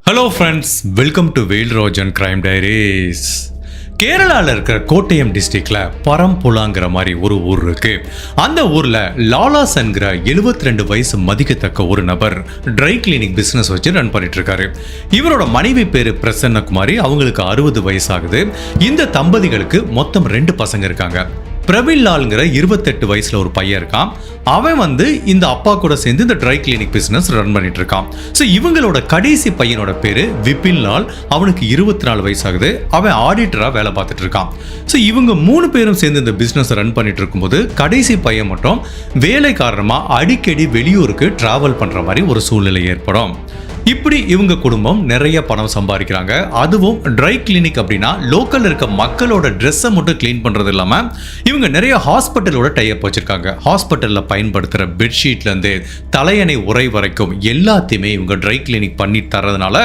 Hello friends, welcome to Velrajan crime diaries. கேரளாவில் இருக்கிற கோட்டயம் டிஸ்ட்ரிக்டில் பரம்புலாங்கிற மாதிரி ஒரு ஊர் இருக்கு. அந்த ஊரில் லாலாஸ்ங்கிற 72 வயசு மதிக்கத்தக்க ஒரு நபர் ட்ரை கிளீனிக் பிஸ்னஸ் வச்சு ரன் பண்ணிட்டு இருக்காரு. இவரோட மனைவி பேரு பிரசன்னகுமாரி. அவங்களுக்கு 60 வயசு ஆகுது. இந்த தம்பதிகளுக்கு மொத்தம் 2 பசங்க இருக்காங்க. பிரவீன் லால்ங்கிற 28 வயசுல ஒரு பையன் இருக்கான். அவன் இந்த அப்பா கூட சேர்ந்து இந்த ட்ரை கிளினிக் பிசினஸ் ரன் பண்ணிட்டு இருக்கான். ஸோ இவங்களோட கடைசி பையனோட பேரு விபின் லால். அவனுக்கு 24 வயசு ஆகுது. அவன் ஆடிட்டரா வேலை பார்த்துட்டு இருக்கான். ஸோ இவங்க 3 பேரும் சேர்ந்து இந்த பிசினஸ் ரன் பண்ணிட்டு இருக்கும்போது கடைசி பையன் மட்டும் வேலை காரணமா அடிக்கடி வெளியூருக்கு டிராவல் பண்ற மாதிரி ஒரு சூழ்நிலை ஏற்படும். இப்படி இவங்க குடும்பம் நிறைய பணம் சம்பாதிக்கிறாங்க. அதுவும் ட்ரை கிளினிக் அப்படின்னா லோக்கல் இருக்க மக்களோட ட்ரெஸ்ஸை மட்டும் கிளீன் பண்றது இல்லாம இவங்க நிறைய ஹாஸ்பிட்டலோட டைப் வச்சிருக்காங்க. ஹாஸ்பிட்டல்ல பயன்படுத்துற பெட்ஷீட்ல இருந்து தலையணை உரை வரைக்கும் எல்லாத்தையுமே இவங்க ட்ரை கிளினிக் பண்ணி தரதுனால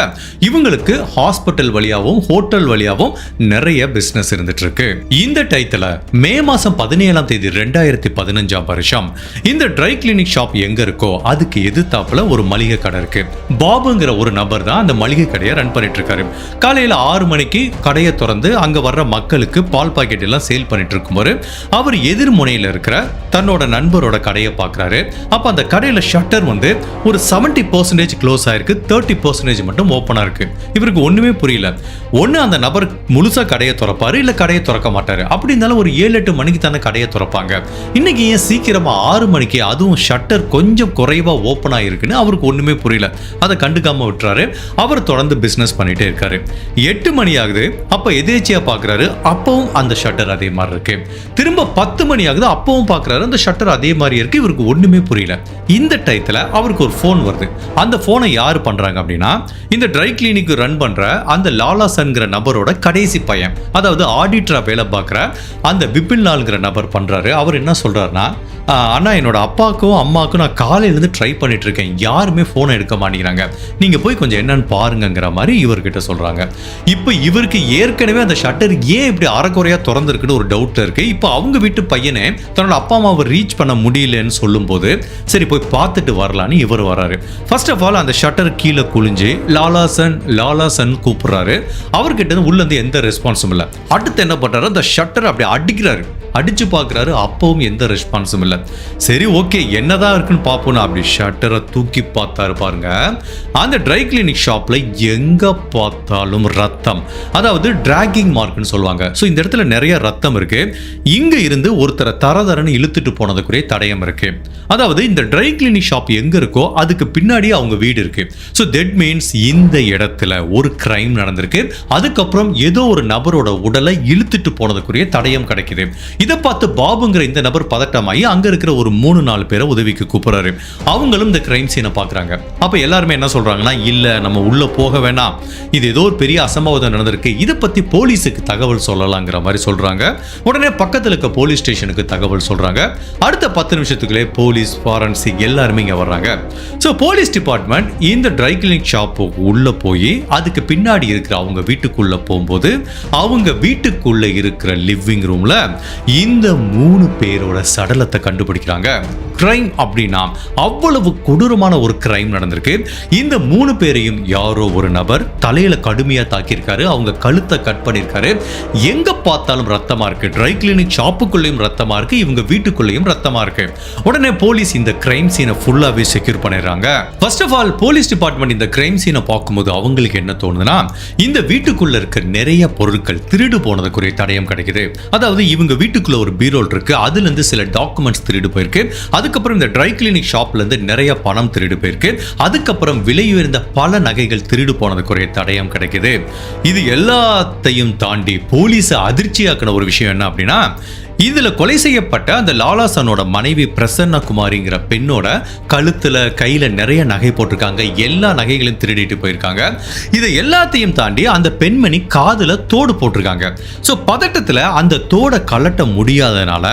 இவங்களுக்கு ஹாஸ்பிட்டல் வழியாவும் ஹோட்டல் வழியாவும் நிறைய பிசினஸ் இருந்துட்டு இருக்கு. இந்த டைத்துல மே மாசம் 17ஆம் தேதி 2015ஆம் வருஷம் இந்த ட்ரை கிளினிக் ஷாப் எங்க இருக்கோ அதுக்கு எதிர்த்தாப்புல ஒரு மளிகை கடை இருக்கு. பாபுங்கிற ஒரு நபர் தான் அந்த மளிகை கடையை ரன் பண்ணிட்டு இருக்காரு. காலையில 6 மணிக்கு கடையை திறந்து அங்க வர்ற மக்களுக்கு பால் பாக்கெட் எல்லாம் சேல் பண்ணிட்டு இருக்கும்போது அவர் எதிர்முனையில இருக்கிற தன்னோட நண்பரோட கடையை பார்க்கிறாரு. அப்ப அந்த கடையில ஷட்டர் ஒரு 70% க்ளோஸ் ஆயிருக்கு, 30% மட்டும் ஓப்பனா இருக்கு. இவருக்கு ஒண்ணுமே புரியல. ஒண்ணு அந்த நபர் முழுசா கடையை திறப்பாரு, இல்ல கடையை திறக்க மாட்டாரு. அப்படி இருந்தாலும் ஒரு 7-8 மணிக்கு தானே கடையை திறப்பாங்க. இன்னைக்கு ஏன் சீக்கிரமா 6 மணிக்கு அதுவும் ஷட்டர் கொஞ்சம் குறைவா ஓப்பன் ஆயிருக்குன்னு அவருக்கு ஒண்ணுமே புரியல. அதை கண்டுக்காம விட்டுறாரு. அவர் தொடர்ந்து பிசினஸ் பண்ணிட்டே இருக்காரு. 8 மணி ஆகுது. அப்ப எதேச்சியா பாக்குறாரு, அப்பவும் அந்த ஷட்டர் அதே மாதிரி இருக்கு. திரும்ப 10 மணி ஆகுது. அப்பவும் பாக்குறாரு, அந்த ஷட்டர் அதே மாதிரி இருக்கு. இவருக்கு ஒண்ணுமே புரியல. இந்த டயத்துல அவருக்கு ஒரு போன் வருது. அந்த போனை யாரு பண்றாங்க அப்படின்னா இந்த ட்ரை கிளினிக் ரன் பண்ற அந்த லாலாசன்கிற நபரோட கடைசி பையன், அதாவது ஆடிட்டரா வேலை பார்க்குற அந்த விபின் லால்ங்கிற நபர் பண்றாரு. அவர் என்ன சொல்றாருன்னா, அண்ணா, என்னோட அப்பாவுக்கும் அம்மாவுக்கும் நான் காலையிலேருந்து ட்ரை பண்ணிட்டு இருக்கேன், யாருமே ஃபோனை எடுக்க மாட்டேங்கிறாங்க, நீங்க போய் கொஞ்சம் என்னன்னு பாருங்கிற மாதிரி இவர்கிட்ட சொல்றாங்க. இப்போ இவருக்கு ஏற்கனவே அந்த ஷட்டர் ஏன் இப்படி அறக்குறையா திறந்திருக்குன்னு ஒரு டவுட் இருக்கு. இப்போ அவங்க வீட்டு பையனே தன்னோட அப்பா அம்மாவை ரீச் பண்ண முடியலன்னு சொல்லும் போது சரி போய் பார்த்துட்டு வரலான்னு இவர் வராரு. ஃபர்ஸ்ட் ஆஃப் ஆல் அந்த ஷட்டர் கீழே குளிஞ்சு லாலாசன் கூப்பிடுறாரு. அவர்கிட்ட உள்ள இருந்து எந்த ரெஸ்பான்ஸும் இல்லை. அடுத்து என்ன பண்றாரு, அந்த ஷட்டர் அப்படி அடிக்கிறாரு. அடிச்சு பார்க்குறாரு. அப்பவும் எந்த ரெஸ்பான்ஸும் இல்லை. சரி, ஓகே, என்னதான் இருக்குன்னு பார்ப்போம். அப்படி ஷட்டரை தூக்கி பார்த்தாரு. பாருங்க, அந்த ட்ரை கிளினிக் ஷாப்ல எங்க பார்த்தாலும் ரத்தம், அதாவது டிராகிங் மார்க்னு சொல்லுவாங்க. ஸோ இந்த இடத்துல நிறைய ரத்தம் இருக்கு. இங்க இருந்து ஒருத்தரை தரதரன்னு இழுத்துட்டு போனதுக்குரிய தடயம் இருக்கு. அதாவது இந்த ட்ரை கிளினிக் ஷாப் எங்க இருக்கோ அதுக்கு பின்னாடி அவங்க வீடு இருக்கு. ஸோ தட் மீன்ஸ் இந்த இடத்துல ஒரு கிரைம் நடந்திருக்கு. அதுக்கப்புறம் ஏதோ ஒரு நபரோட உடலை இழுத்துட்டு போனதுக்குரிய தடயம் கிடைக்குது. இதை பார்த்து பாபுங்கிற இந்த நபர் பதட்டமாயி அங்க இருக்கிற ஒரு 3-4 பேரை உதவிக்கு கூப்பிடுறாரு. அவங்களும் இந்த கிரைம் சீனை பாக்குறாங்க. அப்ப எல்லாருமே என்ன சொல்றாங்கன்னா, இல்ல நம்ம உள்ள போக வேணாம், இது ஏதோ ஒரு பெரிய அசம்பாவிதம் நடந்திருக்கு, இதை பத்தி போலீஸுக்கு தகவல் சொல்லலாங்கிற மாதிரி சொல்றாங்க. உடனே பக்கத்துல இருக்க போலீஸ் ஸ்டேஷனுக்கு தகவல் சொல்றாங்க. அடுத்த 10 நிமிஷத்துக்குள்ளே போலீஸ், ஃபாரன்சிக் எல்லாருமே இங்க வர்றாங்க. ஸோ போலீஸ் டிபார்ட்மெண்ட் இந்த ட்ரை கிளினிக் ஷாப்பு உள்ள போய் அதுக்கு பின்னாடி இருக்கிற அவங்க வீட்டுக்குள்ள போகும்போது அவங்க வீட்டுக்குள்ள இருக்கிற லிவிங் ரூம்ல இந்த 3 பேரோட சடலத்தை கண்டுபிடிக்கிறாங்க. கிரைம் அப்படின்னா அவ்வளவு கொடூரமான ஒரு கிரைம் நடந்திருக்கு. இந்த 3 பேரையும் யாரோ ஒரு நபர் தலையில கடுமையா தாக்கியிருக்காரு. அவங்க கழுத்தை கட் பண்ணிருக்காரு. எங்க பார்த்தாலும் ரத்தமா இருக்கு. ட்ரை கிளினிக் ஷாப்புக்குள்ளேயும் ரத்தமா இருக்கு, இவங்க வீட்டுக்குள்ளேயும் ரத்தமா இருக்கு. உடனே போலீஸ் இந்த கிரைம் சீனை ஃபுல்லாவே செக்யூர் பண்ணிடுறாங்க. First of all police department இந்த கிரைம் சீனை பார்க்கும்போது அவங்களுக்கு என்ன தோணுதுன்னா, இந்த வீட்டுக்குள்ள இருக்க நிறைய பொருட்கள் திருடு போனதுக்குரிய தடயம் கிடைக்குது. அதாவது இவங்க வீட்டுக்குள்ள ஒரு பீரோல் இருக்கு. அதுல இருந்து சில டாக்குமெண்ட்ஸ் திருடு போயிருக்கு. அதுக்கப்புறம் இந்த ட்ரை கிளினிக் ஷாப்ல இருந்து நிறைய பணம் திருடு போயிருக்கு. அதுக்கப்புறம் விலை உயர்ந்த பல நகைகள் திருடு போனதுக்குரிய தடயம் கிடைக்குது. இது எல்லாத்தையும் தாண்டி போலீஸ் அதிர்ச்சியாக்கின ஒரு விஷயம் என்ன அப்படின்னா, இதுல கொலை செய்யப்பட்ட அந்த லாலாசனோட மனைவி பிரசன்னகுமாரிங்கிற பெண்ணோட கழுத்துல கையில நிறைய நகை போட்டிருக்காங்க. எல்லா நகைகளையும் திருடிட்டு போயிருக்காங்க. இதை எல்லாத்தையும் தாண்டி அந்த பெண்மணி காதுல தோடு போட்டிருக்காங்க. ஸோ பதட்டத்துல அந்த தோடை கலட்ட முடியாதனால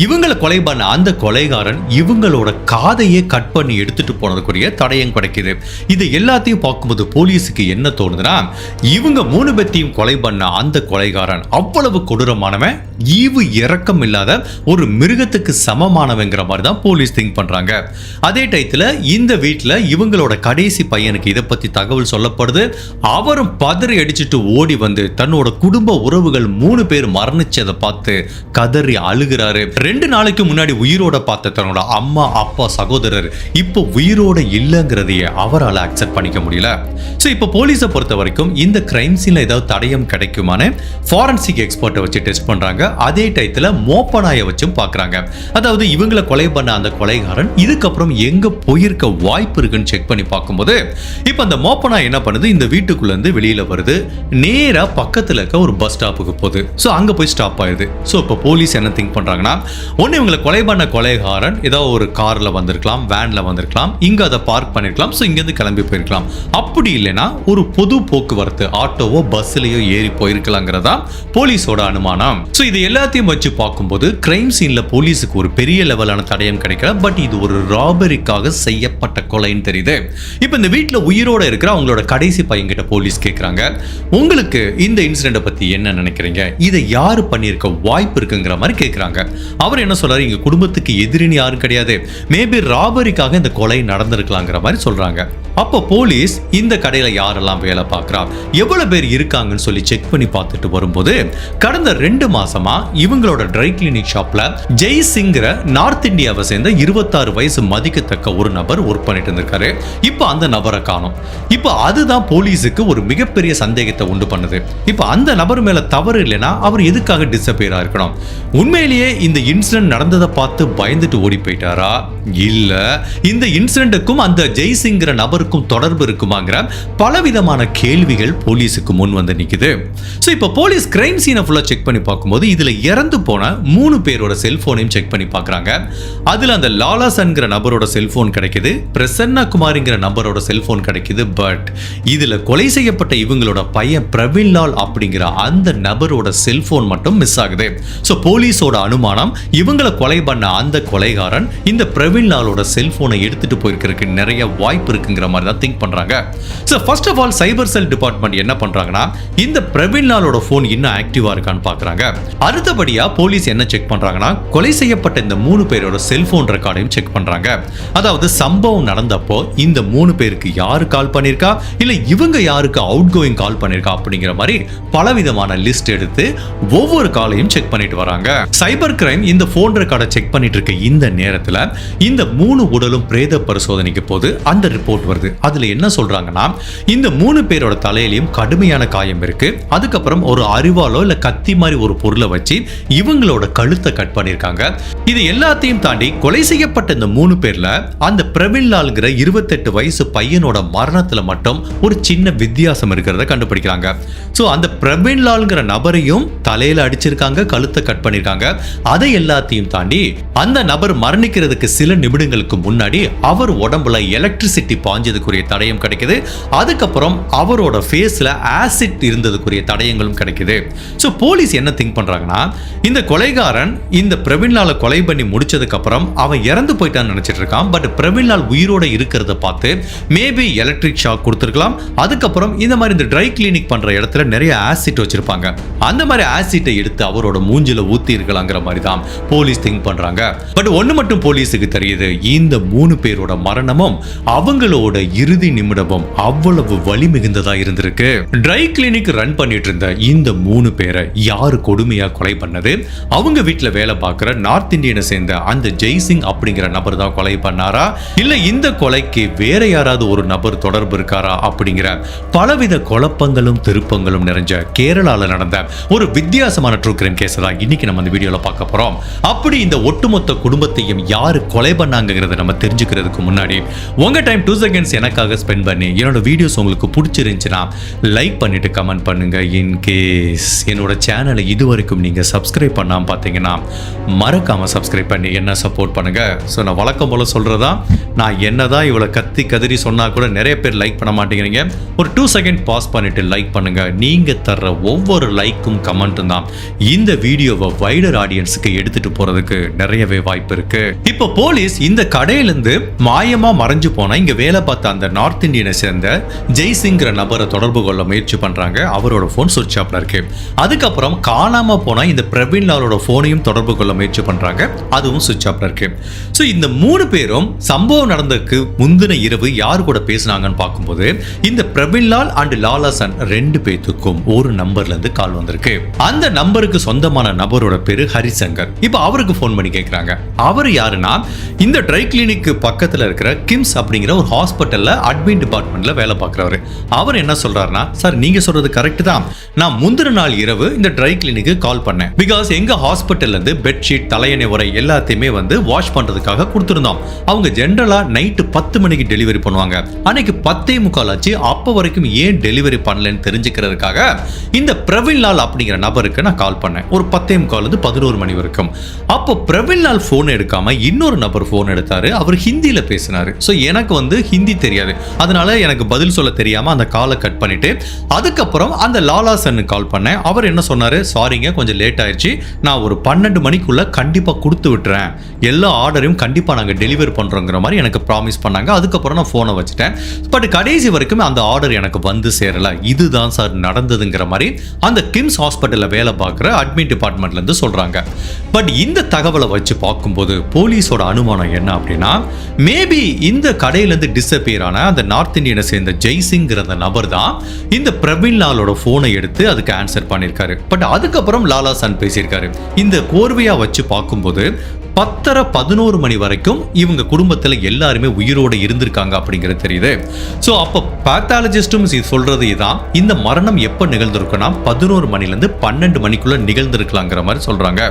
இவங்களை கொலை பண்ண அந்த கொலைகாரன் இவங்களோட காதையே கட் பண்ணி எடுத்துட்டு போனதுக்குரிய தடயம் கிடைக்குது. இது எல்லாத்தையும் பார்க்கும்போது போலீஸுக்கு என்ன தோணுதுன்னா, இவங்க 3 பேத்தையும் கொலை பண்ண அந்த கொலைகாரன் அவ்வளவு கொடூரமானவன், ஈவு இறக்க இரக்கம் இல்லாத ஒரு மிருகத்துக்கு சமமானவங்கிற மாதிரி தான் போலீஸ் திங்க் பண்றாங்க. அதே டயத்துல இந்த வீட்டுல இவங்களோட கடைசி பையனுக்கு இதை பத்தி தகவல் சொல்லப்படுது. அவரும் பதறி அடிச்சுட்டு ஓடி வந்து தன்னோட குடும்ப உறவுகள் 3 பேர் மரணிச்சதை பார்த்து கதறி அழுகிறாரு. 2 நாளைக்கு முன்னாடி உயிரோட பார்த்த தன்னோட அம்மா அப்பா சகோதரர் இப்போ உயிரோட இல்லைங்கிறதையே அவரால் அக்செப்ட் பண்ணிக்க முடியல. ஸோ இப்போ போலீஸை பொறுத்த வரைக்கும் இந்த கிரைம் சீன்ல ஏதாவது தடயம் கிடைக்குமான ஃபாரன்சிக் எக்ஸ்பர்ட்டை வச்சு டெஸ்ட் பண்றாங்க. அதே டயத்துல மோப்பனாயை வச்சும் பார்க்கறாங்க. அதாவது இவங்களை கொலை பண்ண அந்த கொலைகாரன் இதுக்கப்புறம் எங்க போயிருக்க வாய்ப்பு இருக்குன்னு செக் பண்ணி பார்க்கும்போது இப்போ அந்த மோப்பனாய் என்ன பண்ணுது, இந்த வீட்டுக்குள்ள இருந்து வெளியில வருது, நேரா பக்கத்துல இருக்க ஒரு பஸ் ஸ்டாப்புக்கு போகுது. ஸோ அங்க போய் ஸ்டாப் ஆயிடுது. ஸோ இப்போ போலீஸ் என்ன திங்க் பண்றாங்கன்னா, ஒன்னு இவங்களை கொலை பண்ண கொலைகாரன் ஏதாவது ஒரு கார்ல வந்திருக்கலாம், வேன்ல வந்திருக்கலாம், இங்க அதை பார்க் பண்ணிருக்கலாம், ஸோ இங்கிருந்து கிளம்பி போயிருக்கலாம். அப்படி இல்லைன்னா ஒரு பொது போக்குவரத்து ஆட்டோவோ பஸ்லயோ ஏறி போயிருக்கலாங்கிறதா போலீஸோட அனுமானம். ஸோ இது எல்லாத்தையும் வச்சு பார்க்கும்போது கிரைம் சீன்ல போலீஸுக்கு ஒரு பெரிய லெவலான தடயம் கிடைக்கல. பட் இது ஒரு ராபரிக்காக செய்யப்பட்ட கொலைன்னு தெரியுது. இப்போ இந்த வீட்டில் உயிரோட இருக்கிற அவங்களோட கடைசி பையன்கிட்ட போலீஸ் கேட்குறாங்க, உங்களுக்கு இந்த இன்சிடென்ட்டை பத்தி என்ன நினைக்கிறீங்க, இதை யாரு பண்ணியிருக்க வாய்ப்பு இருக்குங்கிற மாதிரி கேட்குறாங்க. அவர் என்ன சொல்றாரு, எங்க குடும்பத்துக்கு எதிரின்னு யாரும் கிடையாது, மேபி ராபரிக்காக இந்த கொலை நடந்திருக்கலாங்கிற மாதிரி சொல்றாங்க. அப்போ போலீஸ் இந்த கடையில யாரெல்லாம் வேலை பார்க்கறா, எவ்வளவு பேர் இருக்காங்கன்னு சொல்லி செக் பண்ணி பார்த்துட்டு வரும்போது கடந்த 2 மாசமா இவங்களோட ட்ரை கிளினிக் ஷாப்ல ஜெய் சிங்கிற நார்த் இந்தியாவை சேர்ந்த 26 வயசு மதிக்கத்தக்க ஒரு நபர் ஒர்க் பண்ணிட்டு இருந்திருக்காரு. இப்போ அந்த நபரை காணோம். இப்போ அதுதான் போலீஸுக்கு ஒரு மிகப்பெரிய சந்தேகத்தை உண்டு பண்ணுது. இப்போ அந்த நபர் மேல தவறு இல்லைன்னா அவர் எதுக்காக டிஸப்பியர் ஆயிருக்கணும்? உண்மையிலேயே இந்த இன்சிடென்ட் நடந்ததை பார்த்து பயந்துட்டு ஓடி போயிட்டாரா, இல்ல இந்த இன்சிடென்ட்டுக்கும் அந்த ஜெய் சிங்கிற நபருக்கும் தொடர்பு இருக்குமாங்கிற பலவிதமான கேள்விகள் போலீஸுக்கு முன் வந்து நிக்குது. சோ இப்போ போலீஸ் கிரைம் சீனை ஃபுல்லா செக் பண்ணி பார்க்கும்போது இதுல இறந்து போன 3 பேரோட செல்போனையும் செக் பண்ணி பார்க்கறாங்க. அதுல அந்த லாலாசன்கிற நபரோட செல்போன் கிடைக்குது, பிரசன்னா குமாரிங்கிற நபரோட செல்போன் கிடைக்குது. பட் இதுல கொலை செய்யப்பட்ட இவங்களோட பையன் பிரவீன் லால் அப்படிங்கிற அந்த நபரோட செல்போன் மட்டும் மிஸ் ஆகுது. சோ போலீஸோட அனுமானம், இவங்களை கொலை பண்ண அந்த கொலைகாரன் இந்த பிரவீன் லாலோட செல்போனை எடுத்துட்டு போயிருக்கிறதுக்கு நிறைய வாய்ப்பு இருக்குங்கிற மாதிரி தான் திங்க் பண்றாங்க. So first of all cyber cell department என்ன பண்றாங்கன்னா, இந்த பிரவீன் லாலோட போன் இன்னும் ஆக்டிவா இருக்கான்னு பார்க்கறாங்க. அடுத்தபடியா போலீஸ் என்ன செக் பண்றாங்கன்னா, கொலை செய்யப்பட்ட இந்த 3 பேரோட செல்போன் ரெக்கார்டையும் செக் பண்றாங்க. அதாவது சம்பவம் நடந்தப்போ இந்த 3 பேருக்கு யாரு கால் பண்ணிருக்கா, இல்ல இவங்க யாருக்கு அவுட் கோயிங் கால் பண்ணிருக்கா அப்படிங்கிற மாதிரி பலவிதமான லிஸ்ட் எடுத்து ஒவ்வொரு காலையும் செக் பண்ணிட்டு வராங்க. சைபர் கிரைம் இந்த போன் ரெக்கார்டை செக் பண்ணிட்டு இருக்க இந்த நேரத்துல இந்த 3 உடலும் பிரேத பரிசோதனைக்கு போது அந்த ரிப்போர்ட் வருது. அதுல என்ன சொல்றாங்கன்னா, இந்த 3 பேரோட தலையிலும் கடுமையான காயம் இருக்கு. அதுக்கப்புறம் ஒரு அரிவாளோ இல்ல கத்தி மாதிரி ஒரு பொருளை வச்சு இவங்களோட கழுத்தை கட் பண்ணிருக்காங்க. இது எல்லாத்தையும் தாண்டி கொலை செய்யப்பட்ட இந்த 3 பேர்ல அந்த பிரவீன் லால்ங்கிற 28 வயசு பையனோட மரணத்துல மட்டும் ஒரு சின்ன வித்தியாசம் இருக்கிறத கண்டுபிடிக்கிறாங்க. சோ அந்த பிரவீன் லால்ங்கிற நபரையும் தலையில அடிச்சிருக்காங்க, கழுத்தை கட் பண்ணிருக்காங்க. அதை எல்லாத்தையும் தாண்டி அந்த நபர் மரணிக்கிறதுக்கு சில நிமிடங்களுக்கு முன்னாடி அவர் உடம்புல எலக்ட்ரிசிட்டி பாஞ்சதுக்குரிய தடயம் கிடைக்குது. அதுக்கப்புறம் அவரோட ஃபேஸ்ல ஆசிட் இருந்ததுக்குரிய தடயங்களும் கிடைக்குது. சோ போலீஸ் என்ன திங்க் பண்றாங்கன்னா, இந்த கொலைகாரன் இந்த பிரவீன் லாலை கொலை பண்ணி முடிச்சதுக்கு அப்புறம் அவன் இறந்து போயிட்டான்னு நினைச்சிட்டு இருக்கான். பட் பிரவீன் லால் உயிரோட இருக்கிறத பார்த்து மேபி எலக்ட்ரிக் ஷாக் கொடுத்திருக்கலாம். அதுக்கப்புறம் இந்த மாதிரி இந்த ட்ரை கிளினிக் பண்ற இடத்துல நிறைய ஆசிட் வச்சிருப்பாங்க. அந்த மாதிரி ஆசிட்டை எடுத்து அவரோட மூஞ்சில ஊத்தி இருக்கலாங்கிற மாதிரி தான் போலீஸ் திங்க் பண்றாங்க. பட் ஒண்ணு மட்டும் போலீஸுக்கு தெரியுது, இந்த 3 பேரோட மரணமும் அவங்களோட இறுதி நிமிடமும் அவ்வளவு வலி மிகுந்ததா இருந்திருக்கு. ட்ரை கிளினிக் ரன் பண்ணிட்டு இருந்த இந்த 3 பேரை யாரு கொடுமையா கொலை பண்ணது, அவங்க வீட்டுல வேலை பார்க்கிற நார்த் இந்தியனை சேர்ந்த அந்த ஜெய்சிங் அப்படிங்கிற நபர் தான் கொலை பண்ணாரா, இல்ல இந்த கொலைக்கு வேற யாராவது ஒரு நபர் தொடர்பு இருக்காரா அப்படிங்கிற பலவித குழப்பங்களும் திருப்பங்களும் நிறைஞ்ச கேரளால நடந்த ஒரு வித்தியாசமான ட்ரூ கிரைம் கேஸ் தான் இன்னைக்கு நம்ம இந்த வீடியோல பார்க்க போறோம். அப்படி இந்த ஒட்டுமொத்த குடும்பத்தையும் யாரு கொலை பண்ணாங்கிறத நம்ம தெரிஞ்சுக்கிறதுக்கு முன்னாடி உங்க டைம் 2 செகண்ட்ஸ் எனக்காக ஸ்பெண்ட் பண்ணி என்னோட வீடியோஸ் உங்களுக்கு பிடிச்சிருந்துச்சுன்னா லைக் பண்ணிட்டு கமெண்ட் பண்ணுங்க. இன் கேஸ் என்னோட சேனலை இதுவரைக்கும் நீங்க சப்ஸ்கிரைப் பண்ணாம பார்த்தீங்கன்னா மறக்காம சப்ஸ்கிரைப் பண்ணி என்ன சப்போர்ட் பண்ணுங்க. ஸோ நான் வழக்கம் போல சொல்றதா, நான் என்னதான் இவ்வளவு கத்தி கதறி சொன்னா கூட நிறைய பேர் லைக் பண்ண மாட்டேங்கிறீங்க. ஒரு 2 செகண்ட் பாஸ் பண்ணிட்டு லைக் பண்ணுங்க. நீங்க தர்ற ஒவ்வொரு லைக்கும் கமெண்ட்டும் தான் இந்த வீடியோவை வைடர் ஆடியன்ஸுக்கு எடுத்துட்டு போறதுக்கு நிறையவே வாய்ப்பு இருக்கு. இப்போ போலீஸ் இந்த கடையிலிருந்து மாயமா மறைஞ்சு போனா இங்க வேலை பார்த்த அந்த நார்த் இந்தியனை சேர்ந்த ஜெய்சிங்கிற நபரை தொடர்பு கொள்ள முயற்சி பண்றாங்க. அவரோட போன் சுவிட்ச் ஆஃப்ல இருக்கு. அதுக்கப்புறம் காணாம போனா இந்த பிரவீன் லால் லாலோட போனையும் தொடர்பு கொள்ள முயற்சி பண்றாங்க, அதுவும் சுவிட்ச் ஆஃப்ல இருக்கு. ஸோ இந்த 3 பேரும் சம்பவம் நடந்ததுக்கு முந்தின இரவு யார் கூட பேசினாங்கன்னு பார்க்கும்போது இந்த பிரவீன்லால் அண்ட் லாலாசன் 2 பேத்துக்கும் ஒரு நம்பர்ல இருந்து கால் வந்திருக்கு. அந்த நம்பருக்கு சொந்தமான நபரோட பேரு ஹரிசங்கர். இப்போ அவருக்கு போன் பண்ணி கேட்கிறாங்க. அவர் யாருன்னா இந்த ட்ரை கிளினிக் பக்கத்துல இருக்கிற கிம்ஸ் அப்படிங்கிற ஒரு ஹாஸ்பிட்டல்ல அட்மின் டிபார்ட்மெண்ட்ல வேலை பார்க்கிறவர். அவர் என்ன சொல்றாருன்னா, சார் நீங்க சொல்றது கரெக்ட் தான், நான் முந்தின நாள் இரவு இந்த ட்ரை கிளினிக்கு கால் பண்ணேன். பிகாஸ் எங்க ஹாஸ்பிட்டல்ல இருந்து பெட்ஷீட் தலையணை உரை எல்லாத்தையுமே வாஷ் பண்றதுக்காக கொடுத்திருந்தோம். அவங்க ஜெனரலா நைட்டு 10 மணிக்கு டெலிவரி பண்ணுவாங்க. அன்னைக்கு 10:45 ஆச்சு. அப்ப வரைக்கும் ஏன் டெலிவரி பண்ணலன்னு தெரிஞ்சுக்கிறதுக்காக இந்த பிரவீன்லால் அப்படிங்கிற நபருக்கு நான் கால் பண்ணேன். ஒரு 10:45 இருந்து 11 மணி வரைக்கும். அப்போ பிரவீன்லால் போன் எடுக்காம இன்னொரு நபர் போன் எடுத்தாரு. அவர் ஹிந்தியில பேசினாரு. ஸோ எனக்கு ஹிந்தி தெரியாது, அதனால எனக்கு பதில் சொல்ல தெரியாம அந்த காலை கட் பண்ணிட்டு அதுக்கப்புறம் அந்த லாலாசனுக்கு கால் பண்ணேன். அவர் என்ன சொன்னாரு, சாரிங்க கொஞ்சம் லேட் ஆயிடுச்சு, நான் ஒரு 12 மணிக்குள்ள கண்டிப்பா கொடுத்து விட்டுறேன், எல்லா ஆர்டரையும் கண்டிப்பா நாங்க டெலிவரி பண்றோங்கிற மாதிரி எனக்கு ப்ராமிஸ் பண்ணாங்க. அதுக்கப்புறம் நான் போனை வச்சுட்டேன். பட் கடைசி வரைக்கும் அந்த ஆர்டர் எனக்கு வந்து சேரல. இதுதான் சார் நடந்ததுங்கிற மாதிரி அந்த கிம்ஸ் ஹாஸ்பிட்டல்ல வேலை பார்க்குற அட்மின் டிபார்ட்மெண்ட்ல இருந்து சொல்றாங்க. பட் இந்த தகவலை வச்சு பார்க்கும்போது போலீஸோட அனுமானம் என்ன அப்படின்னா, மேபி இந்த கடையில இருந்து டிஸப்பியர் ஆன அந்த நார்த் இந்தியனை சேர்ந்த ஜெய்சிங்கிற அந்த நபர் தான் இந்த பிரவீன்லாலோட போனை எடுத்து அதுக்கு ஆன்சர் பண்ணியிருக்காரு. பட் அதுக்கப்புறம் லாலாசன் பேசியிருக்காரு. இந்த கோர்வையா வச்சு பார்க்கும்போது 10:30-11 மணி வரைக்கும் இவங்க குடும்பத்தில் எல்லாருமே உயிரோடு இருந்திருக்காங்க அப்படிங்கிறது தெரியுது. ஸோ அப்போ பேத்தாலஜிஸ்டும் சொல்றது இதான், இந்த மரணம் எப்போ நிகழ்ந்திருக்குன்னா 11 மணிலேருந்து 12 மணிக்குள்ள நிகழ்ந்திருக்கலாங்கிற மாதிரி சொல்றாங்க.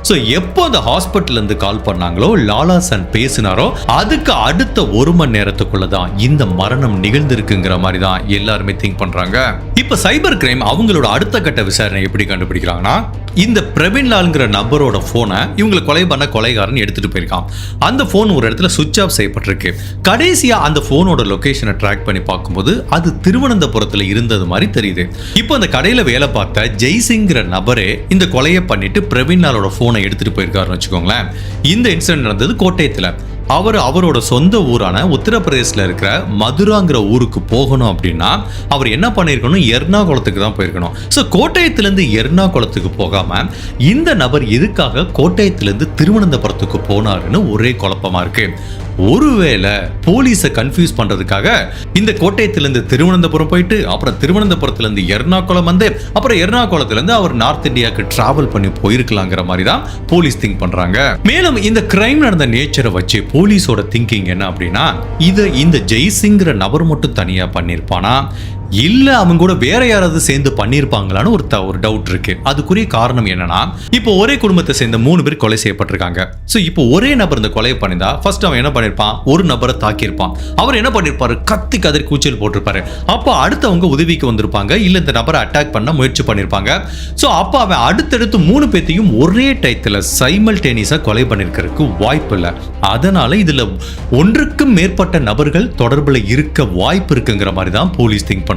ஸோ எப்போ அந்த ஹாஸ்பிட்டல் இருந்து கால் பண்ணாங்களோ லாலாசன் பேசினாரோ அதுக்கு அடுத்த 1 மணி நேரத்துக்குள்ள தான் இந்த மரணம் நிகழ்ந்திருக்குங்கிற மாதிரி தான் எல்லாருமே திங்க் பண்றாங்க. இப்போ சைபர் கிரைம் அவங்களோட அடுத்த கட்ட விசாரணை எப்படி கண்டுபிடிக்கிறாங்கன்னா, இந்த பிரவீன்லால்ங்கிற நபரோட போனை இவங்களை கொலை பண்ண கொலைகாரன் எடுத்துட்டு போயிருக்கான். அந்த போன் ஒரு இடத்துல சுவிட்ச் ஆஃப் செய்யப்பட்டிருக்கு. கடைசியா அந்த போனோட லொகேஷனை ட்ராக் பண்ணி பார்க்கும்போது அது திருவனந்தபுரத்துல இருந்தது மாதிரி தெரியுது. இப்போ அந்த கடையில வேலை பார்த்த ஜெய்சிங்கிற நபரே இந்த கொலையை பண்ணிட்டு பிரவீன்லாலோட போனை எடுத்துட்டு போயிருக்காருன்னு வச்சுக்கோங்களேன். இந்த இன்சிடென்ட் நடந்தது கோட்டயத்துல. அவரோட சொந்த ஊரான உத்தரப்பிரதேசில் இருக்கிற மதுராங்கிற ஊருக்கு போகணும் அப்படின்னா அவர் என்ன பண்ணியிருக்கணும், எர்ணாகுளத்துக்கு தான் போயிருக்கணும். ஸோ கோட்டயத்திலேருந்து எர்ணாகுளத்துக்கு போகாம இந்த நபர் எதுக்காக கோட்டயத்திலேருந்து திருவனந்தபுரத்துக்கு போனாருன்னு ஒரே குழப்பமா இருக்கு. ஒருவேளை போலீஸை கன்ஃபியூஸ் பண்றதுக்காக இந்த கோட்டயத்திலிருந்து திருவனந்தபுரம் போயிட்டு அப்புறம் திருவனந்தபுரத்திலிருந்து எர்ணாகுளம் வந்து அப்புறம் எர்ணாகுளத்திலிருந்து அவர் நார்த் இந்தியாவுக்கு டிராவல் பண்ணி போயிருக்கலாங்கிற மாதிரி தான் போலீஸ் திங்க் பண்றாங்க. மேலும் இந்த கிரைம் நடந்த நேச்சரை வச்சு போலீஸோட திங்கிங் என்ன அப்படின்னா, இதை இந்த ஜெய்சிங்கிற நபர் மட்டும் தனியா பண்ணியிருப்பானா இல்ல அவங்க கூட வேற யாராவது சேர்ந்து பண்ணிருப்பாங்களான்னு ஒரு டவுட் இருக்கு. அதுக்குரிய காரணம் என்னன்னா, இப்போ ஒரே குடும்பத்தை சேர்ந்த 3 பேர் கொலை செய்யப்பட்டிருக்காங்க. சோ இப்போ ஒரே நபர் இந்த கொலையை பண்ணிருந்தா ஃபர்ஸ்ட் அவன் என்ன பண்ணிருப்பான், ஒரு நபரை தாக்கியிருப்பான். அவர் என்ன பண்ணிருப்பாரு, கத்தி கதறி கூச்சல் போட்டிருப்பாரு. அப்போ அடுத்தவங்க உதவிக்கு வந்திருப்பாங்க, இல்ல இந்த நபரை அட்டாக் பண்ண முயற்சி பண்ணிருப்பாங்க. சோ அப்ப அவன் அடுத்தடுத்து 3 பேத்தையும் ஒரே டைத்துல சைமல்டேனியஸா கொலை பண்ணிருக்கிறதுக்கு வாய்ப்பு இல்லை. அதனால இதுல ஒன்றுக்கும் மேற்பட்ட நபர்கள் தொடர்புல இருக்க வாய்ப்பு இருக்குங்கிற மாதிரி தான் போலீஸ் திங்க் பண்றாங்க.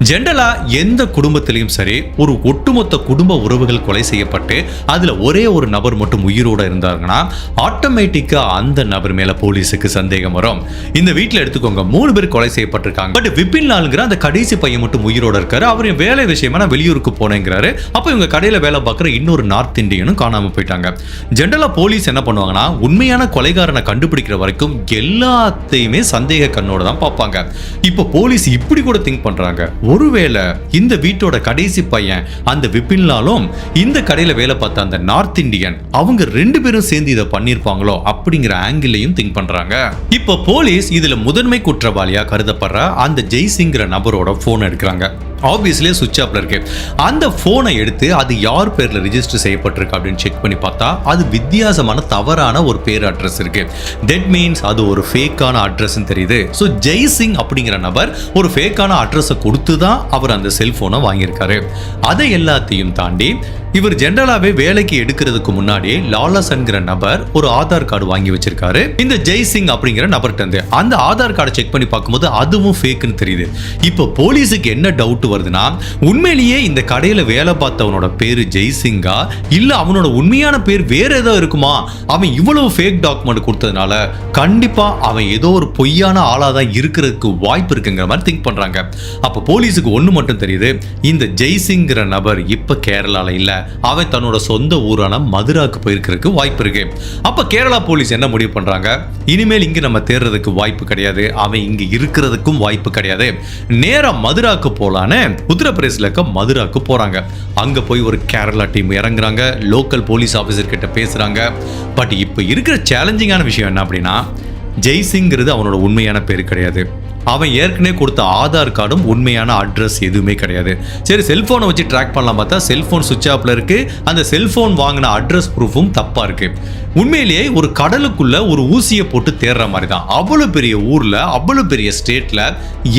ஜெனரலா எந்த குடும்பத்திலையும் சரி ஒரு ஒட்டுமொத்த குடும்ப உறவுகள் கொலை செய்யப்பட்டு அதுல ஒரே ஒரு நபர் மட்டும் உயிரோட இருந்தாங்கன்னா ஆட்டோமேட்டிக்கா அந்த நபர் மேல போலீஸுக்கு சந்தேகம் வரும். இந்த வீட்டுல எடுத்துக்கோங்க, 3 பேர் கொலை செய்யப்பட்டிருக்காங்க. பட் விபின்லால்ங்கிற அந்த கடைசி பையன் மட்டும் உயிரோட இருக்காரு. அவர் வேலை விஷயமா நான் வெளியூருக்கு போனேங்கிறாரு. அப்ப இவங்க கடையில வேலை பார்க்குற இன்னொரு நார்த் இந்தியனும் காணாம போயிட்டாங்க. ஜெனரலா போலீஸ் என்ன பண்ணுவாங்கன்னா, உண்மையான கொலைகாரனை கண்டுபிடிக்கிற வரைக்கும் எல்லாத்தையுமே சந்தேக கண்ணோட தான் பார்ப்பாங்க. இப்போ போலீஸ் இப்படி கூட திங்க் பண்றாங்க, ஒருவேளை இந்த வீட்டோட கடைசி பையன் அந்த விபின்லாலும் இந்த கடையில வேலை பார்த்த அந்த நார்த் இந்தியன் அவங்க 2 பேரும் சேர்ந்து இதை பண்ணிருப்பாங்களோ அப்படிங்கிற ஆங்கிளையும் திங்க் பண்றாங்க. இப்போ போலீஸ் இதுல முதன்மை குற்றவாளியா கருதப்படுற அந்த ஜெய்சிங்கிற நபரோட போன் எடுக்கிறாங்க. ஆப்வியஸ்லி சுவிட்ச் ஆஃப்ல இருக்கு. அந்த போனை எடுத்து அது யார் பேர்ல ரிஜிஸ்டர் செய்யப்பட்டிருக்கு அப்படின்னு செக் பண்ணி பார்த்தா அது வித்தியாசமான தவறான ஒரு பேர் அட்ரஸ் இருக்கு. தட் மீன்ஸ் அது ஒரு ஃபேக்கான அட்ரஸ் தெரியுது. ஸோ ஜெய்சிங் அப்படிங்கிற நபர் ஒரு ஃபேக்கான அட்ரஸை கொடுத்து தான் அவர் அந்த செல்போனை வாங்கியிருக்காரு. அதை எல்லாத்தையும் தாண்டி இவர் ஜெனரலாவே வேலைக்கு எடுக்கிறதுக்கு முன்னாடி லாலாசன்கிற நபர் ஒரு ஆதார் கார்டு வாங்கி வச்சிருக்காரு இந்த ஜெய்சிங் அப்படிங்கிற நபர்கிட்ட இருந்து. அந்த ஆதார் கார்டை செக் பண்ணி பார்க்கும்போது அதுவும் ஃபேக்னு தெரியுது. இப்போ போலீஸுக்கு என்ன டவுட் வருதுன்னா உண்மையிலேயே இந்த கடையில வேலை பார்த்தவனோட பேரு ஜெய்சிங்கா இல்ல அவனோட உண்மையான பேர் வேற ஏதோ இருக்குமா? அவன் இவ்வளவு ஃபேக் டாக்குமெண்ட் கொடுத்ததுனால கண்டிப்பா அவன் ஏதோ ஒரு பொய்யான ஆளா தான் இருக்கிறதுக்கு வாய்ப்பு இருக்குங்கிற மாதிரி திங்க் பண்றாங்க. அப்ப போலீஸுக்கு ஒண்ணு மட்டும் தெரியுது, இந்த ஜெய்சிங்கிற நபர் இப்ப கேரளால இல்ல, அவன் தன்னோட சொந்த ஊரான மதுராக்கு போயிருக்கிறதுக்கு வாய்ப்பு இருக்கு. அப்ப கேரளா போலீஸ் என்ன முடிவு பண்றாங்க, இனிமேல் இங்க நம்ம தேடுறதுக்கு வாய்ப்பு கிடையாது, அவன் இங்க இருக்கிறதுக்கும் வாய்ப்பு கிடையாது, நேரா மதுராக்கு போலான்னு உத்தரப்பிரதேசல இருக்க மதுராக்கு போறாங்க. அங்க போய் ஒரு கேரளா டீம் இறங்குறாங்க, லோக்கல் போலீஸ் ஆபீசர் கிட்ட பேசுறாங்க. பட் இப்ப இருக்கிற சேலஞ்சிங்கான விஷயம் என்ன அப்படின்னா, ஜெய்சிங்கிறது அவனோட உண்மையான பேர் கிடையாது. அவன் ஏற்கனவே கொடுத்த ஆதார் கார்டும் உண்மையான அட்ரஸ் எதுவுமே கிடையாது. சரி, செல்போனை வச்சு ட்ராக் பண்ணலாம் பார்த்தா செல்போன் சுவிட்ச் ஆஃப்ல இருக்கு. அந்த செல்போன் வாங்கின அட்ரஸ் ப்ரூஃபும் தப்பா இருக்கு. உண்மையிலேயே ஒரு கடலுக்குள்ள ஒரு ஊசியை போட்டு தேடுற மாதிரி தான். அவ்வளவு பெரிய ஊர்ல, அவ்வளவு பெரிய ஸ்டேட்ல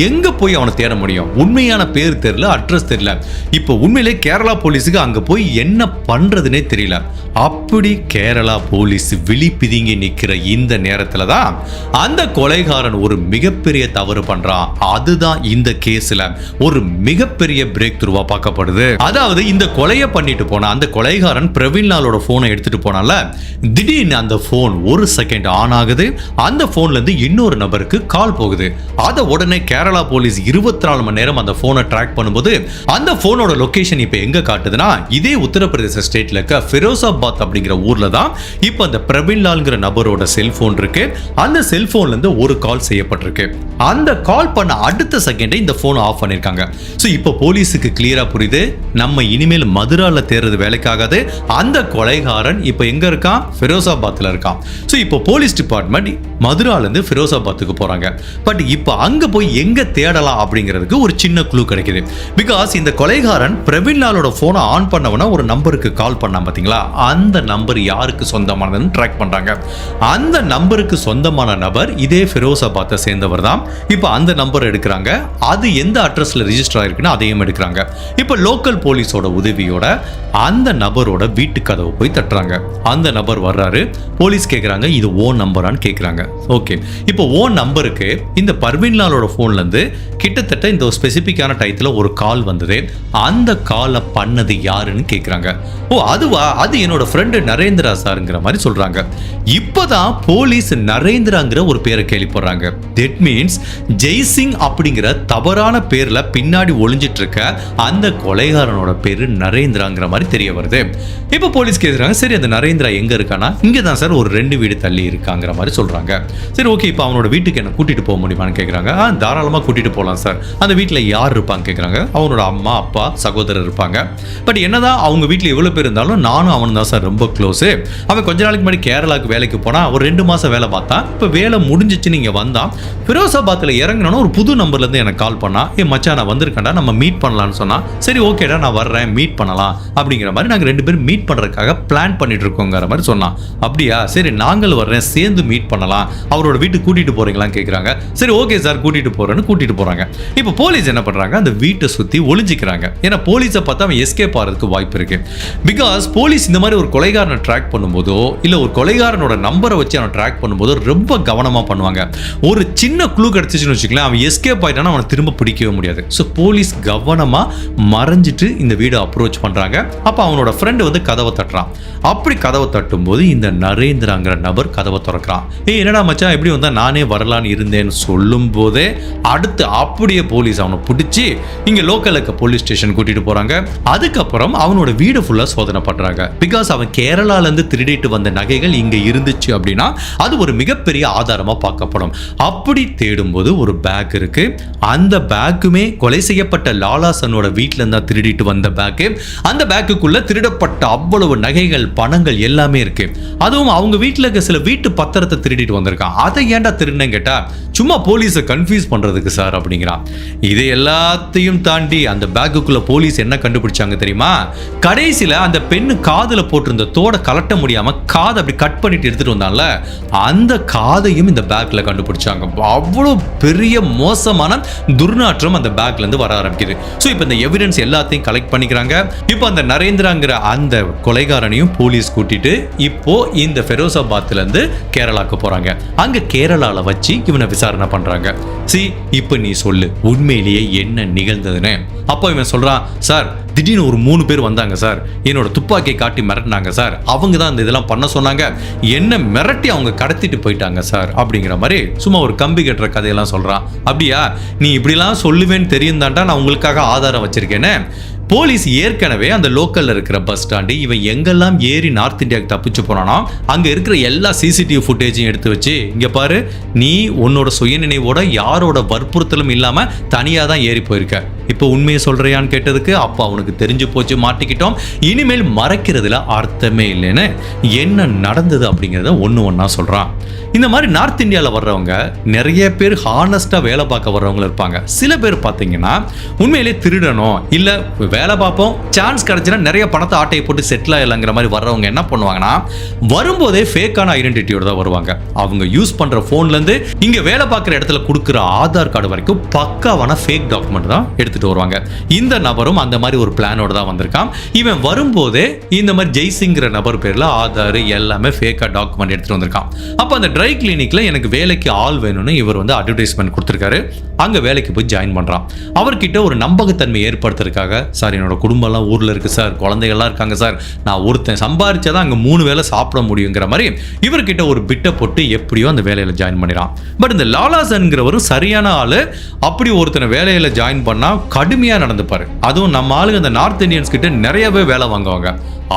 எங்க போய் அவனை தேட முடியும்? உண்மையான பேர் தெரியல, அட்ரஸ் தெரியல. இப்போ உண்மையிலேயே கேரளா போலீஸுக்கு அங்க போய் என்ன பண்றதுன்னே தெரியல. அப்படி கேரளா போலீஸ் விழி பிதுங்கி நிக்கிற இந்த நேரத்துல தான் அந்த கொலைகாரன் ஒரு மிகப்பெரிய தவறு பண்றான். அதுதான் இந்த கேஸ்ல ஒரு மிகப்பெரிய பிரேக் த்ரூவா பார்க்கப்படுது. அதாவது இந்த கொலையை பண்ணிட்டு போன அந்த கொலைகாரன் பிரவீன்லாலோட போனை எடுத்துட்டு போனால, திடீர்னு அந்த போன் ஒரு செகண்ட் ஆன் ஆகுது. அந்த போன்ல இருந்து இன்னொரு நபருக்கு கால் போகுது. அத உடனே கேரளா போலீஸ் 24 மணி நேரம் அந்த போனை ட்ராக் பண்ணும்போது அந்த போனோட லொகேஷன் இப்ப எங்க காட்டுதுன்னா, இதே உத்தரப்பிரதேச ஸ்டேட்ல இருக்க ஃபிரோசாபாத் அப்படிங்கிற ஊர்ல தான் இப்ப அந்த பிரவீன்லால்ங்கிற நபரோட செல்போன் இருக்கு. அந்த செல்போன்ல இருந்து ஒரு கால் செய்யப்பட்டிருக்கு. அந்த கால் பண்ண அடுத்த செகண்டே இந்த போன் ஆஃப் பண்ணிருக்காங்க. சோ இப்போ போலீஸுக்கு கிளியரா புரியுது, நம்ம இனிமேல் மதுரால தேடுறது வேலைக்காகாது. அந்த கொலைகாரன் இப்ப எங்க இருக்கான்? ஃபிரோசாபாத்ல இருக்கான். சோ இப்போ போலீஸ் டிபார்ட்மெண்ட் மதுரால இருந்து ஃபிரோசாபாத்துக்கு போறாங்க. பட் இப்போ அங்க போய் எங்க தேடலாம் அப்படிங்கிறதுக்கு ஒரு சின்ன க்ளூ கிடைக்குது. பிகாஸ் இந்த கொலைகாரன் பிரவீன்லாலோட போனை ஆன் பண்ணவன ஒரு நம்பருக்கு கால் பண்ணான் பாத்தீங்களா? அந்த நம்பர் யாருக்கு சொந்தமானதுன்னு ட்ராக் பண்றாங்க. அந்த நம்பருக்கு சொந்தமான நபர் இதே ஃபிரோசாபாத்தை சேர்ந்தவர் தான். இப்போ அந்த நம்பர் எடுக்கிறாங்க. அது எந்த அட்ரஸ்ல ரெஜிஸ்டர் ஆயிருக்குன்னு அதையும் எடுக்கிறாங்க. இப்போ லோக்கல் போலீஸோட உதவியோட அந்த நபரோட வீட்டு கதவை போய் தட்டுறாங்க. அந்த நபர் வர்றாரு. போலீஸ் கேட்குறாங்க, இது ஓன் நம்பரான்னு கேட்குறாங்க. ஓகே, இப்போ ஓன் நம்பருக்கு இந்த பர்வீன்லாலோட ஃபோன்ல இருந்து கிட்டத்தட்ட இந்த ஸ்பெசிஃபிக்கான டயத்துல ஒரு கால் வந்தது. அந்த காலை பண்ணது யாருன்னு கேட்குறாங்க. ஓ அதுவா, அது என்னோட ஃப்ரெண்டு நரேந்திரா சாருங்கிற மாதிரி சொல்றாங்க. இப்போதான் போலீஸ் நரேந்திராங்கிற ஒரு பேரை கேள்விப்படுறாங்க. தட் மீன்ஸ் ஜெய்சிங் அப்படிங்கிற தவறான பேர்ல பின்னாடி ஒளிஞ்சிட்டு இருக்க அந்த கொலைகாரனோட பேரு நரேந்திராங்கிற மாதிரி தெரிய வருது. இப்போ போலீஸ் கேட்குறாங்க, சரி அந்த நரேந்திரா எங்க இருக்கானா? இங்க தான் சார், ஒரு 2 வீடு தள்ளி இருக்காங்கிற மாதிரி சொல்றாங்க. சரி ஓகே, இப்போ அவனோட வீட்டுக்கு என்ன கூட்டிட்டு போக முடியுமான்னு கேட்குறாங்க. தாராளமா கூட்டிட்டு போகலாம் சார். அந்த வீட்டில் யார் இருப்பாங்க கேட்குறாங்க. அவனோட அம்மா, அப்பா, சகோதரர் இருப்பாங்க. பட் என்னதான் அவங்க வீட்டில் எவ்வளவு பேர் இருந்தாலும் நானும் அவனும் தான் சார் ரொம்ப க்ளோஸ். அவன் கொஞ்ச நாளைக்கு முன்னாடி கேரளாவுக்கு வேலைக்கு போனா, ஒரு 2 மாசம் வேலை பார்த்தான். இப்போ வேலை முடிஞ்சிச்சு, நீங்க வந்தான். ஃபிரோசாபாத்ல இறங்கணும்னு ஒரு புது நம்பர்ல இருந்து எனக்கு கால் பண்ணா, மச்சான் நான் வந்திருக்கேன்டா, நம்ம மீட் பண்ணலாம்னு சொன்னா. சரி ஓகேடா நான் வர்றேன், மீட் பண்ணலாம் அப்படிங்கிற மாதிரி நாங்கள் 2 பேரும் மீட் பண்றதுக்காக பிளான் பண்ணிட்டு இருக்கோங்கிற மாதிரி சொன்னான். அப்படியா, சரி நாங்கள் வர்றேன், சேர்ந்து மீட் பண்ணலாம், அவரோட வீட்டுக்கு கூட்டிட்டு போறீங்களான்னு கேட்குறாங்க. சரி ஓகே சார் கூட்டிட்டு போறேன்னு கூட்டிட்டு போறாங்க. இப்போ போலீஸ் என்ன பண்றாங்க, அந்த வீட்டை சுத்தி ஒளிஞ்சிக்கிறாங்க. ஏன்னா போலீஸை பார்த்தா அவன் எஸ்கேப் ஆகிறதுக்கு வாய்ப்பு இருக்கு. பிகாஸ் போலீஸ் இந்த மாதிரி ஒரு கொலைகாரனை ட்ராக் பண்ணும்போதோ இல்ல ஒரு கொலைகாரனோட நம்பரை வச்சு அவனை ட்ராக் பண்ணும்போதோ ரொம்ப கவனமா பண்ணுவாங்க. ஒரு சின்ன க்ளூ கிடைச்சிச்சுன்னு வச்சுக்கலாம், அவன் எஸ்கேப் ஆயிட்டானா அவனை திரும்ப பிடிக்கவே முடியாது. ஸோ போலீஸ் கவனமா மறைஞ்சிட்டு இந்த வீடை அப்ரோச் பண்றாங்க. அப்ப அவனோட ஃப்ரெண்டு வந்து கதவை தட்டுறான். அப்படி கதவை தட்டும் போது இந்த நரேந்திராங்கிற நபர் கதவை திறக்கிறான். என்னடா மச்சான் எப்படி வந்தா, நானே வரலான்னு இருந்தேன்னு சொல்லும் போதே அடுத்து அப்படியே போலீஸ் அவனை பிடிச்சி இங்க லோக்கல் இருக்க போலீஸ் ஸ்டேஷன் கூட்டிட்டு போறாங்க. அதுக்கப்புறம் அவனோட வீடு ஃபுல்லா சோதனை பண்றாங்க. பிகாஸ் அவன் கேரளால இருந்து திருடிட்டு வந்த நகைகள் இங்க இருந்துச்சு அப்படின்னா அது ஒரு மிகப்பெரிய ஆதாரமா பார்க்கப்படும். அப்படி தேடும்போது ஒரு பேக் இருக்கு. அந்த பேக்குமே கொலை செய்யப்பட்ட லாலாசனோட வீட்டுல இருந்தா திருடிட்டு வந்த பேக்கு. அந்த பேக்குக்குள்ள திருடப்பட்ட அவ்வளவு நகைகள், பணங்கள் எல்லாமே இருக்கு. அதுவும் அவங்க வீட்டுல இருக்க சில வீட்டு பத்திரத்தை திருடிட்டு வந்திருக்கான். அதை ஏன்டா திருடுன்னு கேட்டா, சும்மா போலீஸை கன்ஃபியூஸ் பண்றதுக்கு சார் அப்படிங்கிறான். இதை எல்லாத்தையும் தாண்டி அந்த பேக்குக்குள்ள போலீஸ் என்ன கண்டுபிடிச்சாங்க தெரியுமா? கடைசியில அந்த பெண்ணு காதுல போட்டிருந்த தோட கலட்ட முடியாம காதை அப்படி கட் பண்ணிட்டு எடுத்துட்டு வந்தான்ல, அந்த காதையும் இந்த பேக்ல கண்டுபிடிச்சாங்க. அவ்வளவு பெரிய மோசமான துர்நாற்றம் அந்த பேக்ல இருந்து வர ஆரம்பிக்குது. ஸோ இப்போ இந்த எவிடன்ஸ் எல்லாத்தையும் கலெக்ட் பண்ணிக்கிறாங்க. இப்போ அந்த நரேந்திராங்கிற அந்த கொலைகாரனையும் போலீஸ் கூட்டிட்டு இப்போ இந்த ஃபெரோசாபாத்ல இருந்து கேரளாக்கு போறாங்க. அங்க கேரளால வச்சு இவனை விசாரணை பண்றாங்க. இப்போ நீ சொல்லு உண்மையிலேயே என்ன நிகழ்ந்ததுன்னு. அப்போ இவன் சொல்றான், சார் திடீர்னு ஒரு 3 பேர் வந்தாங்க சார், என்னோட துப்பாக்கியை காட்டி மிரட்டினாங்க சார், அவங்க தான் இந்த இதெல்லாம் பண்ண சொன்னாங்க, என்ன மிரட்டி அவங்க கடத்திட்டு போயிட்டாங்க சார் அப்படிங்கிற மாதிரி சும்மா ஒரு கம்பி கட்டுற கதையெல்லாம் சொல்றான். அப்படியா, நீ இப்படிலாம் சொல்லுவேன்னு தெரியும் தாண்டா நான் உங்களுக்காக ஆதாரம் வச்சிருக்கேன்னு. போலீஸ் ஏற்கனவே அந்த லோக்கல்ல இருக்கிற பஸ் ஸ்டாண்டு இவன் எங்கெல்லாம் ஏறி நார்த் இந்தியாவுக்கு தப்பிச்சு போனானோ அங்க இருக்கிற எல்லா சிசிடிவி ஃபுட்டேஜையும் எடுத்து வச்சு, இங்க பாரு நீ உன்னோட சுயநினைவோட யாரோட வற்புறுத்தலும் இல்லாம தனியா தான் ஏறி போயிருக்க, இப்போ உண்மையை சொல்றியான்னு கேட்டதுக்கு அப்போ அவனுக்கு தெரிஞ்சு போச்சு, மாட்டிக்கிட்டோம், இனிமேல் மறைக்கிறதுல அர்த்தமே இல்லைன்னு என்ன நடந்தது அப்படிங்கிறத ஒண்ணா சொல்றான். இந்த மாதிரி நார்த் இந்தியாவில் வர்றவங்க நிறைய பேர் ஹானஸ்டா வேலை பார்க்க வர்றவங்க இருப்பாங்க. சில பேர் பார்த்தீங்கன்னா உண்மையிலே திருடணும் இல்ல வேலை பார்ப்போம், சான்ஸ் கிடைச்சுன்னா நிறைய பணத்தை ஆட்டையை போட்டு செட்டில் ஆகலாங்கிற மாதிரி வர்றவங்க என்ன பண்ணுவாங்கன்னா வரும்போதே ஃபேக்கான ஐடென்டிட்டியோட தான் வருவாங்க. அவங்க யூஸ் பண்ற போன்ல இருந்து இங்க வேலை பார்க்குற இடத்துல கொடுக்குற ஆதார் கார்டு வரைக்கும் பக்காவான ஃபேக் டாக்குமெண்ட் தான் எடுத்துட்டு வருவாங்க. இந்த நபரும் அந்த மாதிரி ஒரு பிளானோட தான் வந்திருக்கான். இவன் வரும்போதே இந்த மாதிரி ஜெய்சிங்கிற நபர் பேர்ல ஆதார் எல்லாமே ஃபேக்கா டாக்குமெண்ட் எடுத்துட்டு வந்திருக்கான். அப்ப அந்த ட்ரை கிளினிக்ல எனக்கு வேலைக்கு ஆள் வேணும்னு இவர் வந்து அட்வர்டைஸ்மெண்ட் கொடுத்திருக்காரு. அங்க வேலைக்கு போய் ஜாயின் பண்றான். அவர்கிட்ட ஒரு நம்பகத்தன்மை ஏற்படுத்துறதுக்காக, சார் என்னோட குடும்பம் எல்லாம் ஊர்ல இருக்கு சார், குழந்தைகள்லாம் இருக்காங்க சார், நான் ஒருத்தன் சம்பாதிச்சாதான் அங்க 3 வேளை சாப்பிட முடியுங்கிற மாதிரி இவர்கிட்ட ஒரு பிட்டை போட்டு எப்படியோ அந்த வேலையில ஜாயின் பண்ணிடான். பட் இந்த லாலாசன்கிறவரும் சரியான ஆளு. அப்படி ஒருத்தனை வேலையில ஜாயின் பண்ணா கடுமையா நடந்துப்பாரு. அதுவும் நம்ம ஆளுங்க அந்த நார்த் இந்தியன்ஸ் கிட்ட நிறையவே வேலை வாங்குவாங்க,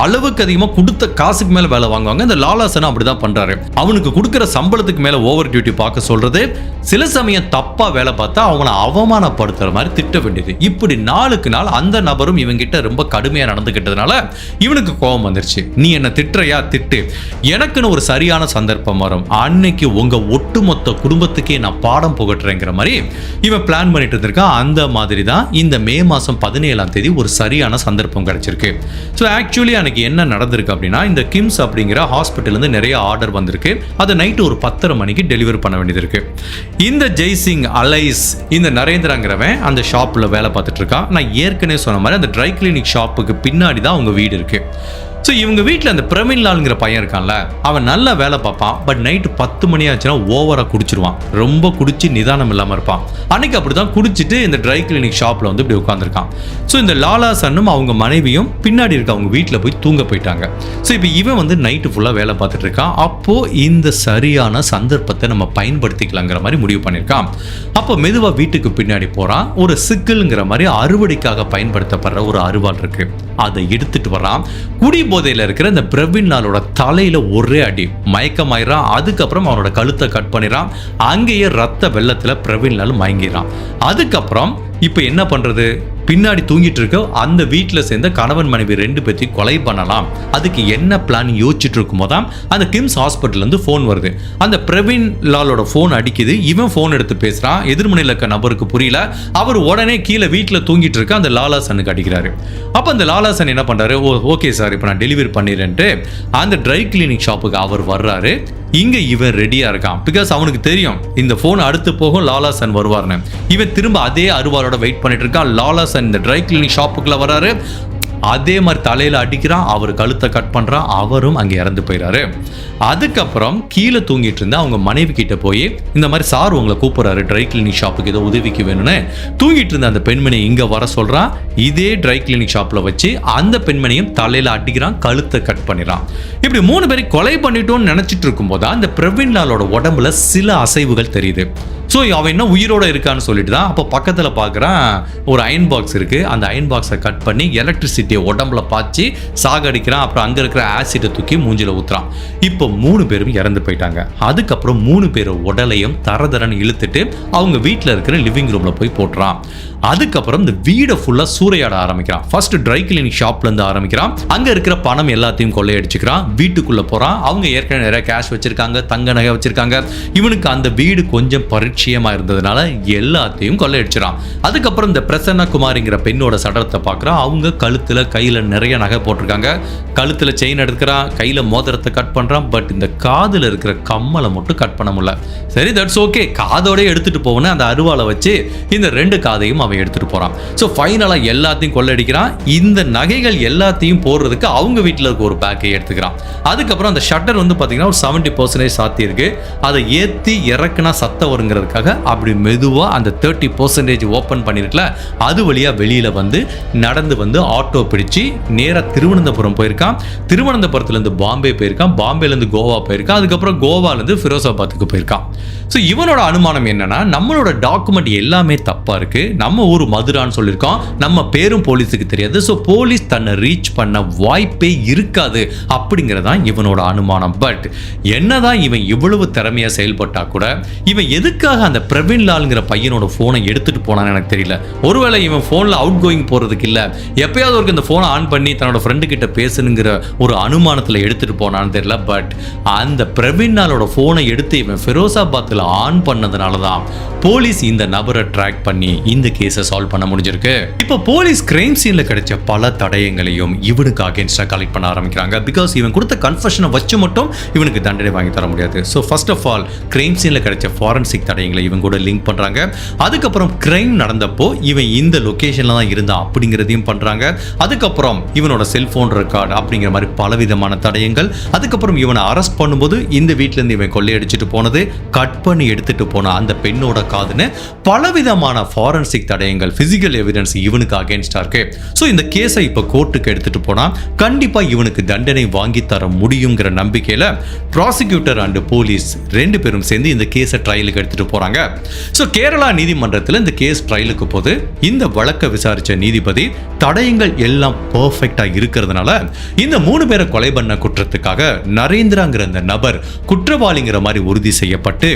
அளவுக்கு அதிகமாக கொடுத்த காசுக்கு மேல வேலை வாங்குவாங்க. இந்த லாலாசன் அப்படிதான் பண்றாரு. அவனுக்கு கொடுக்கிற சம்பளத்துக்கு மேல ஓவர் டியூட்டி பார்க்க சொல்றது, சில சமயம் தப்பா வேலை பார்த்தா அவனை அவமானப்படுத்துற மாதிரி திட்ட வேண்டியது, இப்படி நாளுக்கு நாள் அந்த நபரும் இவங்கிட்ட ரொம்ப கடுமையா நடந்துகிட்டதுனால இவனுக்கு கோபம் வந்துருச்சு. நீ என்ன திட்டுறையா திட்டு, எனக்குன்னு ஒரு சரியான சந்தர்ப்பம் வரும், அன்னைக்கு உங்க ஒட்டுமொத்த குடும்பத்துக்கே நான் பாடம் புகட்டுறேங்கிற மாதிரி இவன் பிளான் பண்ணிட்டு இருந்திருக்கான். அந்த மாதிரி தான் இந்த மே மாசம் 17ஆம் தேதி ஒரு சரியான சந்தர்ப்பம் கிடைச்சிருக்கு. ஸோ ஆக்சுவலி அன்னைக்கு என்ன நடந்திருக்கு அப்படின்னா, இந்த கிம்ஸ் அப்படிங்கிற ஹாஸ்பிட்டல் இருந்து நிறைய ஆர்டர் வந்திருக்கு. அதை நைட்டு ஒரு 10:30 மணிக்கு டெலிவரி பண்ண வேண்டியது இருக்கு. இந்த ஜெய்சிங் அலைஸ் இந்த நரேந்திராங்கிறவன் அந்த ஷாப்ல வேலை பார்த்துட்டு இருக்கான். நான் ஏற்கனவே சொன்ன மாதிரி அந்த ட்ரை கிளினிக் ஷாப்புக்கு பின்னாடி தான் அவங்க வீடு இருக்கு. ஸோ இவங்க வீட்டில் அந்த பிரமின்லால்ங்கிற பையன் இருக்கான்ல, அவன் நல்லா வேலை பார்ப்பான். பட் நைட்டு 10 மணி ஆச்சுன்னா ஓவராக குடிச்சிருவான், ரொம்ப குடிச்சு நிதானம் இல்லாமல் இருப்பான். அன்னைக்கு அப்படி தான் குடிச்சிட்டு இந்த ட்ரை கிளினிக் ஷாப்பில் வந்து இப்படி உட்காந்துருக்கான். ஸோ இந்த லாலாசன்னும் அவங்க மனைவியும் பின்னாடி இருக்க அவங்க வீட்டில் போய் தூங்க போயிட்டாங்க. ஸோ இப்போ இவன் வந்து நைட்டு ஃபுல்லாக வேலை பார்த்துட்டு இருக்கான். அப்போது இந்த சரியான சந்தர்ப்பத்தை நம்ம பயன்படுத்திக்கலாங்கிற மாதிரி முடிவு பண்ணியிருக்கான். அப்போ மெதுவாக வீட்டுக்கு பின்னாடி போகிறான். ஒரு சிக்கலுங்கிற மாதிரி அறுவடைக்காக பயன்படுத்தப்படுற ஒரு அருவாள் இருக்கு, அதை எடுத்துட்டு வரான். குடி போதையில இருக்கிற இந்த பிரவீன்லாலோட தலையில ஒரே அடி, மயக்கமாயிரான். அதுக்கப்புறம் அவனோட கழுத்தை கட் பண்ணிடுறான். அங்கேயே ரத்த வெள்ளத்துல பிரவீன்லால் மயங்கிடுறான். அதுக்கப்புறம் இப்ப என்ன பண்றது, பின்னாடி தூங்கிட்டு இருக்க அந்த வீட்டில் சேர்ந்த கணவன் மனைவி 2 பேர்த்தையும் கொலை பண்ணலாம், அதுக்கு என்ன பிளான் யோசிச்சுட்டு இருக்கும் போதான் அந்த கிம்ஸ் ஹாஸ்பிட்டல் இருந்து ஃபோன் வருது. அந்த பிரவீன் லாலோட ஃபோன் அடிக்குது. இவன் ஃபோன் எடுத்து பேசுறான். எதிர்முனையில் இருக்க நபருக்கு புரியல. அவர் உடனே கீழே வீட்டில் தூங்கிட்டு இருக்க அந்த லாலாசனுக்கு அடிக்கிறாரு. அப்போ அந்த லாலாசன் என்ன பண்றாரு, ஓகே சார் இப்போ நான் டெலிவரி பண்ணிடுறேன்ட்டு அந்த ட்ரை கிளினிக் ஷாப்புக்கு அவர் வர்றாரு. இங்க இவன் ரெடியா இருக்கான். பிகாஸ் அவனுக்கு தெரியும் இந்த போன் அடுத்து போகும், லாலாசன் வருவார்னு. இவன் திரும்ப அதே அருவாளோட வெயிட் பண்ணிட்டு இருக்கான். லாலாசன் இந்த ட்ரை கிளினிக் ஷாப்புக்குள்ள வராரு. அதே மாதிரி தலையில அடிக்கிறான். அவர் கழுத்தை கட் பண்றான். அவரும் அங்கே இறந்து போயிறாரு. அதுக்கப்புறம் கீழே தூங்கிட்டு இருந்தா அவங்க மனைவி கிட்ட போய் இந்த மாதிரி சார் உங்களை கூப்பிடுறாரு ட்ரை கிளினிக் ஷாப்புக்கு ஏதோ உதவிக்கு வேணும்னு தூங்கிட்டு இருந்த அந்த பெண்மணி இங்க வர சொல்றான். இதே ட்ரை கிளினிக் ஷாப்ல வச்சு அந்த பெண்மணியும் தலையில அடிக்கிறான், கழுத்தை கட் பண்ணிடுறான். இப்படி 3 பேரை கொலை பண்ணிட்டோம்னு நினைச்சிட்டு இருக்கும் போது அந்த பிரவீன்லாலோட உடம்புல சில அசைவுகள் தெரியுது. ஸோ அவன் என்ன உயிரோட இருக்கான்னு சொல்லிட்டு தான் அப்போ பக்கத்தில் பார்க்குறான் ஒரு அயன் பாக்ஸ் இருக்கு. அந்த அயன் பாக்ஸை கட் பண்ணி எலக்ட்ரிசிட்டியை உடம்புல பாய்ச்சி சாகடிக்கிறான். அப்புறம் அங்கே இருக்கிற ஆசிட்டை தூக்கி மூஞ்சில ஊத்துறான். இப்போ 3 பேரும் இறந்து போயிட்டாங்க. அதுக்கப்புறம் 3 பேர் உடலையும் தரதரன்னு இழுத்துட்டு அவங்க வீட்டில் இருக்கிற லிவிங் ரூம்ல போய் போட்டுறான். அதுக்கப்புறம் இந்த வீடை ஃபுல்லா சூறையாட ஆரம்பிக்கிறான். ஃபர்ஸ்ட் ட்ரை கிளினிக் ஷாப்ல இருந்து ஆரம்பிக்கிறான். அங்க இருக்கிற பணம் எல்லாத்தையும் கொள்ளையடிச்சுக்கிறான். வீட்டுக்குள்ள போறான். அவங்க ஏற்கனவே நிறைய கேஷ் வச்சிருக்காங்க, தங்க நகை வச்சிருக்காங்க. இவனுக்கு அந்த வீடு கொஞ்சம் பரீட்சை லட்சியமா இருந்ததுனால எல்லாத்தையும் கொள்ளையடிச்சிடான். அதுக்கப்புறம் இந்த பிரசன்னா குமாரிங்கிற பெண்ணோட சடலத்தை பார்க்குறான். அவங்க கழுத்துல கையில நிறைய நகை போட்டிருக்காங்க. கழுத்துல செயின் எடுக்கிறான், கையில மோதிரத்தை கட் பண்றான். பட் இந்த காதுல இருக்கிற கம்மலை மட்டும் கட் பண்ண முடியல. சரி, தட்ஸ் ஓகே, காதோட எடுத்துட்டு போவனே அந்த அருவாளை வச்சு இந்த 2 காதையும் அவன் எடுத்துட்டு போறான். ஸோ ஃபைனலா எல்லாத்தையும் கொள்ளடிக்கிறான். இந்த நகைகள் எல்லாத்தையும் போடுறதுக்கு அவங்க வீட்டில் இருக்க ஒரு பேக்கை எடுத்துக்கிறான். அதுக்கப்புறம் அந்த ஷட்டர் வந்து பார்த்தீங்கன்னா ஒரு 70% சாத்தி இருக்கு. அதை ஏற்றி இறக்குனா சத்தம் வருங்கிறதுக்காக அப்படி மெதுவாக அந்த 30% ஓப்பன் பண்ணிருக்கல, அது வழியா வெளியில வந்து நடந்து வந்து ஆட்டோ பிடிச்சு நேராக திருவனந்தபுரம் போயிருக்கான். திருவனந்தபுரத்துலேருந்து பாம்பே போயிருக்கான். பாம்பேலேருந்து கோவா போயிருக்கான். அதுக்கப்புறம் கோவாலேருந்து ஃபிரோசாபாத்துக்கு போயிருக்கான். ஸோ இவனோட அனுமானம் என்னன்னா, நம்மளோட டாக்குமெண்ட் எல்லாமே தப்பா இருக்கு. நம்ம ஊர் மதுரான்னு சொல்லியிருக்கோம், நம்ம பேரும் போலீஸுக்கு தெரியாது. ஸோ போலீஸ் தன்னை ரீச் பண்ண வாய்ப்பே இருக்காது அப்படிங்கிறதான் இவனோட அனுமானம். பட் என்னதான் இவன் இவ்வளவு திறமையா செயல்பட்டா கூட இவன் எதுக்காக அந்த பிரவீன் லால்ங்கிற பையனோட போனை எடுத்துட்டு போனான்னு எனக்கு தெரியல. ஒருவேளை இவன் போன்ல அவுட் கோயிங் போறதுக்கு இல்ல, எப்பயாவது ஒரு இந்த போனை ஆன் பண்ணி தன்னோட ஃப்ரெண்டு கிட்ட பேசணுங்கிற ஒரு அனுமானத்துல எடுத்துட்டு போனான்னு தெரியல. பட் அந்த பிரவீன் லாலோட போனை எடுத்து இவன் ஃபிரோசாபாத்ல ஆன் பண்ணதுனாலதான் போலீஸ் இந்த நபரை ட்ராக் பண்ணி இந்த கேஸை சால்வ் பண்ண முடிஞ்சிருக்கு. இப்போ போலீஸ் கிரைம் சீன்ல கிடைச்ச பல தடயங்களையும் இவனுக்கு அகைன்ஸ்டா கலெக்ட் பண்ண ஆரம்பிக்கிறாங்க. பிகாஸ் இவன் கொடுத்த கன்ஃபெஷனை வச்சு மட்டும் இவனுக்கு தண்டனை வாங்கி தர முடியாது. So first of all crime சீன்ல கிடைச்ச ஃபாரன்சிக் தடயங்களை இவன் கூட லிங்க் பண்றாங்க. அதுக்கப்புறம் கிரைம் நடந்தப்போ இவன் இந்த லொகேஷன்ல தான் இருந்தான் அப்படிங்கிறதையும் பண்றாங்க. அதுக்கப்புறம் இவனோட செல்போன் ரெக்கார்டு அப்படிங்கிற மாதிரி பலவிதமான தடயங்கள். அதுக்கப்புறம் இவனை அரெஸ்ட் பண்ணும்போது இந்த வீட்டுல இருந்து இவன் கொள்ளையடிச்சிட்டு போனது, கட் பண்ணி எடுத்துட்டு போன அந்த பெண்ணோட காதுன்னு பலவிதமான ஃபாரன்சிக் தடயங்கள், பிசிக்கல் எவிடன்ஸ் இவனுக்கு அகைன்ஸ்டா இருக்கு. ஸோ இந்த கேஸை இப்போ கோர்ட்டுக்கு எடுத்துட்டு போனா கண்டிப்பா இவனுக்கு தண்டனை வாங்கி தர முடியுங்கிற நம்பிக்கையில ப்ராசிக்யூட்டர் அண்ட் போலீஸ் 2 பேரும் சேர்ந்து இந்த கேஸை ட்ரையலுக்கு எடுத்துட்டு போறாங்க. ஸோ கேரளா நீதிமன்றத்தில் இந்த கேஸ் ட்ரையலுக்கு போது இந்த வழக்கை விசாரிச்ச நீதிபதி தடயங்கள் எல்லாம் பெர்ஃபெக்டா இருக்கிறதுனால இந்த 3 பேரை கொலை பண்ண குற்றத்துக்காக நரேந்திராங்கிற அந்த நபர் குற்றவாளிங்கிற மாதிரி உறுதி செய்யப்பட்டு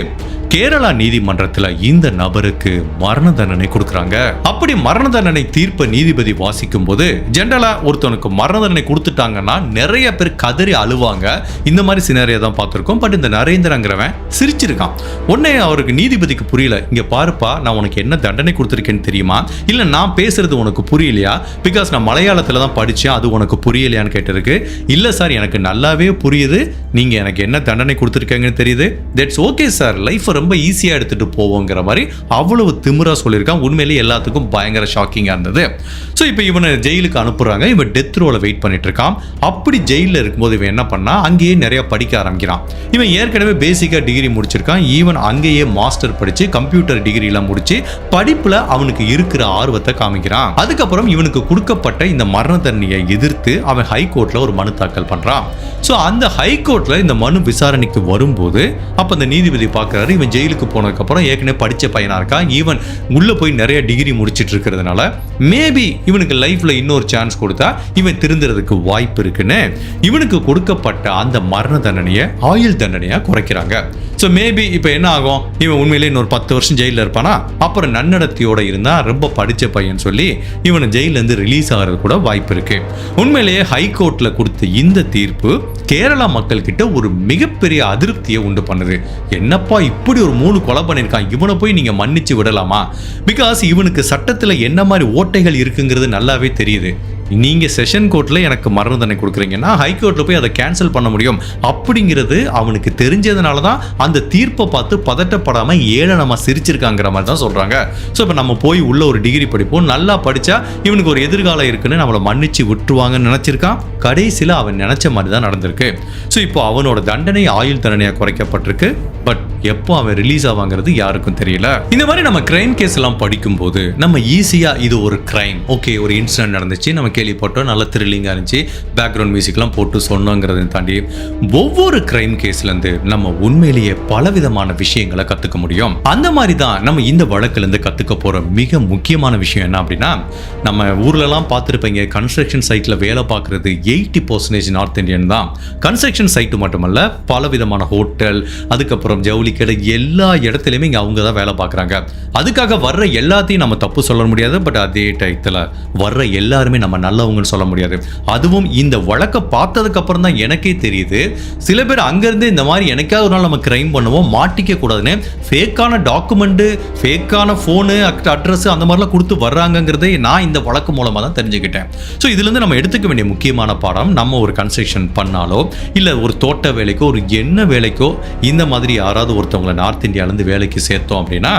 கேரளா நீதிமன்றத்தில் இந்த நபருக்கு மரண தண்டனை கொடுக்குறாங்க. அப்படி மரண தண்டனை தீர்ப்பை நீதிபதி வாசிக்கும் போது ஜென்ரலா ஒருத்தனுக்கு மரண தண்டனை கொடுத்துட்டாங்கன்னா நிறைய பேர் கதறி அழுவாங்க. இந்த மாதிரி சினாரியா தான் பார்த்துருக்கோம். பட் இந்த நரேந்திரங்கிறவன் சிரிச்சிருக்கான். உடனே அவருக்கு நீதிபதிக்கு புரியல. இங்க பாருப்பா, நான் உனக்கு என்ன தண்டனை கொடுத்துருக்கேன்னு தெரியுமா, இல்ல நான் பேசுறது உனக்கு புரியலையா, பிகாஸ் நான் மலையாளத்துல தான் படிச்சேன், அது உனக்கு புரியலையான்னு கேட்டிருக்கு. இல்ல சார், எனக்கு நல்லாவே புரியுது, நீங்க எனக்கு என்ன தண்டனை கொடுத்துருக்கீங்கன்னு தெரியுது. தட்ஸ் ஓகே சார், லைஃப் ரொம்ப ஈஸியா எடுத்துட்டு போவோங்கிற மாதிரி அவ்வளவு திமிரா சொல்லியிருக்கான். உண்மையிலேயே எல்லாத்துக்கும் பயங்கர ஷாக்கிங்கா இருந்தது. ஸோ இப்போ இவனை ஜெயிலுக்கு அனுப்புறாங்க. இவன் டெத் ரோல வெயிட் பண்ணிட்டு இருக்கான். அப்படி ஜெயிலில் இருக்கும்போது இவன் என்ன பண்ணா, அங்கேயே நிறைய படிக்க ஆரம்பிக்கிறான். இவன் ஏற்கனவே பேசிக்கா டிகிரி முடிச்சிருக்கான். ஈவன் அங்கேயே மாஸ்டர் படிச்சு கம்ப்யூட்டர் டிகிரி எல்லாம் முடிச்சு படிப்புல அவனுக்கு இருக்கிற ஆர்வத்தை காமிக்கிறான். அதுக்கப்புறம் இவனுக்கு கொடுக்கப்பட்ட இந்த மரண தண்டனையை எதிர்த்து அவன் ஹைகோர்ட்ல ஒரு மனு தாக்கல் பண்றான். ஸோ அந்த ஹைகோர்ட்ல இந்த மனு விசாரணைக்கு வரும்போது அப்ப அந்த நீதிபதி பார்க்கிறாரு, இவன் ஜெயிலுக்கு போனதுக்கு அப்புறம் ஏற்கனவே படிச்ச பையனா இருக்கான். ஈவன் உள்ள போய் நிறைய டிகிரி முடிச்சிட்டு இருக்கிறதுனால மேபி இவனுக்கு லைஃப்ல இன்னொரு சான்ஸ் கொடுத்தா இவன் திருந்துறதுக்கு வாய்ப்பு இருக்குன்னு இவனுக்கு கொடுக்கப்பட்ட அந்த மரண தண்டனையை ஆயுள் தண்டனையா குறைக்கிறாங்க. ஸோ மேபி இப்போ என்ன ஆகும், இவன் உண்மையிலே இன்னொரு 10 வருஷம் ஜெயிலில் இருப்பானா, அப்புறம் நன்னடத்தையோட இருந்தா ரொம்ப படிச்ச பையன் சொல்லி இவனை ஜெயிலேருந்து ரிலீஸ் ஆகிறது கூட வாய்ப்பு இருக்கு. உண்மையிலேயே ஹைகோர்ட்ல கொடுத்த இந்த தீர்ப்பு கேரளா மக்கள் கிட்ட ஒரு மிகப்பெரிய அதிருப்தியை உண்டு பண்ணுது. என்னப்பா இப்படி ஒரு 3 கொலை பண்ணியிருக்கான், இவனை போய் நீங்க மன்னிச்சு விடலாமா? பிகாஸ் இவனுக்கு சட்டத்துல என்ன மாதிரி ஓட்டைகள் இருக்குங்கிறது நல்லாவே தெரியுது. நீங்க செஷன் கோர்ட்ல எனக்கு மரண தண்டனை கொடுக்குறீங்கன்னா ஹைகோர்ட்ல போய் அதை கேன்சல் பண்ண முடியும் அப்படிங்கிறது அவனுக்கு தெரிஞ்சதுனால தான் அந்த தீர்ப்பை பார்த்து பதட்டப்படாம ஏளனமா சிரிச்சிருக்காங்கிற மாதிரி தான் சொல்றாங்க. ஸோ இப்போ நம்ம போய் உள்ள ஒரு டிகிரி படிப்போம், நல்லா படிச்சா இவனுக்கு ஒரு எதிர்காலம் இருக்குன்னு நம்மளை மன்னிச்சு விட்டுருவாங்கன்னு நினைச்சிருக்கான். கடைசியில் அவன் நினைச்ச மாதிரி தான் நடந்திருக்கு. ஸோ இப்போ அவனோட தண்டனை ஆயுள் தண்டனையாக குறைக்கப்பட்டிருக்கு. பட் எப்போ அவன் ரிலீஸ் ஆவாங்கிறது யாருக்கும் தெரியல. இந்த மாதிரி நம்ம கிரைம் கேஸ் எல்லாம் படிக்கும்போது நம்ம ஈஸியா இது ஒரு கிரைம், ஓகே ஒரு இன்சிடென்ட் நடந்துச்சு, நம்ம கேள்விப்பட்டோம், நல்ல த்ரில்லிங்காக இருந்துச்சு, பேக்ரவுண்ட் மியூசிக்லாம் போட்டு சொன்னோங்கிறத தாண்டி ஒவ்வொரு கிரைம் கேஸ்லேருந்து நம்ம உண்மையிலேயே பலவிதமான விஷயங்களை கற்றுக்க முடியும். அந்த மாதிரி தான் நம்ம இந்த வழக்குலேருந்து கற்றுக்க போகிற மிக முக்கியமான விஷயம் என்ன அப்படின்னா, நம்ம ஊர்லலாம் பார்த்துருப்பீங்க, கன்ஸ்ட்ரக்ஷன் சைட்டில் வேலை பார்க்குறது 80% நார்த் இந்தியன் தான். கன்ஸ்ட்ரக்ஷன் சைட்டு மட்டுமல்ல, பலவிதமான ஹோட்டல், அதுக்கப்புறம் ஜவுளி கடை, எல்லா இடத்துலையுமே இங்கே அவங்க தான் வேலை பார்க்குறாங்க. அதுக்காக வர்ற எல்லாத்தையும் நம்ம தப்பு சொல்ல முடியாது. பட் அதே டயத்தில் வர்ற எல்லாருமே நம்ம நல்லவங்கன்னு சொல்ல முடியாது. அதுவும் இந்த வழக்கை பார்த்ததுக்கு அப்புறம் தான் எனக்கே தெரியுது, சில பேர் அங்கேருந்து இந்த மாதிரி எனக்காவது ஒரு நாள் நம்ம கிரைம் பண்ணுவோம், மாட்டிக்க கூடாதுன்னு ஃபேக்கான டாக்குமெண்ட்டு, ஃபேக்கான ஃபோனு, அட்ரஸ் அந்த மாதிரிலாம் கொடுத்து வர்றாங்கங்கிறதே நான் இந்த வழக்கு மூலமாக தான் தெரிஞ்சுக்கிட்டேன். ஸோ இதுலேருந்து நம்ம எடுத்துக்க வேண்டிய முக்கியமான பாடம், நம்ம ஒரு கன்ஸ்ட்ரக்ஷன் பண்ணாலோ இல்லை ஒரு தோட்ட வேலைக்கோ ஒரு என்ன வேலைக்கோ இந்த மாதிரி யாராவது ஒருத்தவங்களை நார்த் இந்தியாவிலேருந்து வேலைக்கு சேர்த்தோம் அப்படின்னா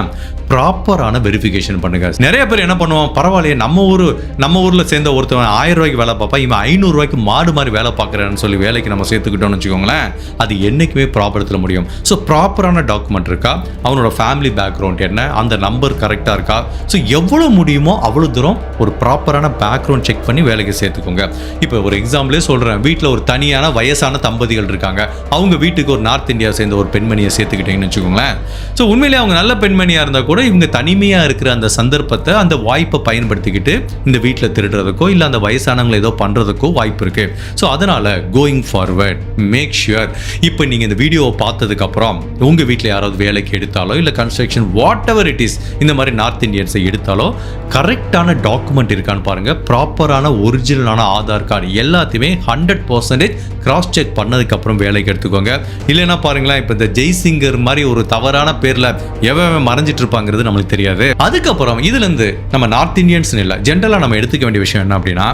ப்ராப்பரான வெரிஃபிகேஷன் பண்ணுங்க. நிறைய பேர் என்ன பண்ணுவோம், பரவாயில்லையே நம்ம ஊரில் சேர்ந்த ஒருத்தவன் 1000 ரூபாய்க்கு வேலை பார்ப்பா, இவன் 500 ரூபாய்க்கு மாடு மாதிரி வேலை பார்க்குறேன்னு சொல்லி வேலைக்கு நம்ம சேர்த்துக்கிட்டோம்னு வச்சுக்கோங்களேன், அது என்றைக்குமே ப்ராப்பரத்தில் முடியும். ஸோ ப்ராப்பரான டாக்குமெண்ட் இருக்கா, அவனோட ஃபேமிலி பேக்ரவுண்ட் என்ன, அந்த நம்பர் கரெக்டாக இருக்கா, ஸோ எவ்வளோ முடியுமோ அவ்வளோ தூரம் ஒரு ப்ராப்பரான பேக்ரவுண்ட் செக் பண்ணி வேலைக்கு சேர்த்துக்கோங்க. இப்போ ஒரு எக்ஸாம்பிளே சொல்கிறேன், வீட்டில் ஒரு தனியான வயசான தம்பதிகள் இருக்காங்க, அவங்க வீட்டுக்கு ஒரு நார்த் இந்தியா சேர்ந்த ஒரு பெண்மணியை சேர்த்துக்கிட்டீங்கன்னு வச்சுக்கோங்களேன். ஸோ உண்மையிலே அவங்க நல்ல பெண்மணியாக இருந்தால் கூட இவங்க தனிமையாக இருக்கிற அந்த சந்தர்ப்பத்தை, அந்த வாய்ப்பை பயன்படுத்திக்கிட்டு இந்த வீட்டில் திருடுறதுக்கோ இல்லை அந்த வயசானவங்களை ஏதோ பண்ணுறதுக்கோ வாய்ப்பு இருக்குது. ஸோ அதனால் கோயிங் ஃபார்வர்ட் மேக் ஷுர், இப்போ நீங்கள் இந்த வீடியோவை பார்த்ததுக்கப்புறம் உங்கள் வீட்டில் யாராவது வேலைக்கு எடுத்தாலோ இல்லை construction what ever it is இந்த மாதிரி நார்த் இந்தியன்ஸை எடுத்தாலோ கரெக்டான டாக்குமெண்ட் இருக்கான்னு பாருங்கள், ப்ராப்பரான ஒரிஜினலான ஆதார் கார்டு எல்லாத்தையுமே 100% கிராஸ் செக் பண்ணதுக்கப்புறம் வேலைக்கு எடுத்துக்கோங்க. இல்லைன்னா பாருங்களேன், இப்போ இந்த ஜெய்சிங்கர் மாதிரி ஒரு தவறான பேரில் எவன் மறைஞ்சிட்டு இருப்பாங்கிறது நம்மளுக்கு தெரியாது. அதுக்கப்புறம் இதுலேருந்து நம்ம நார்த் இந்தியன்ஸ்னு இல்லை, ஜென்ரலாக நம்ம எடுத்துக்க வேண்டிய விஷயம் என்ன அப்படின்னா,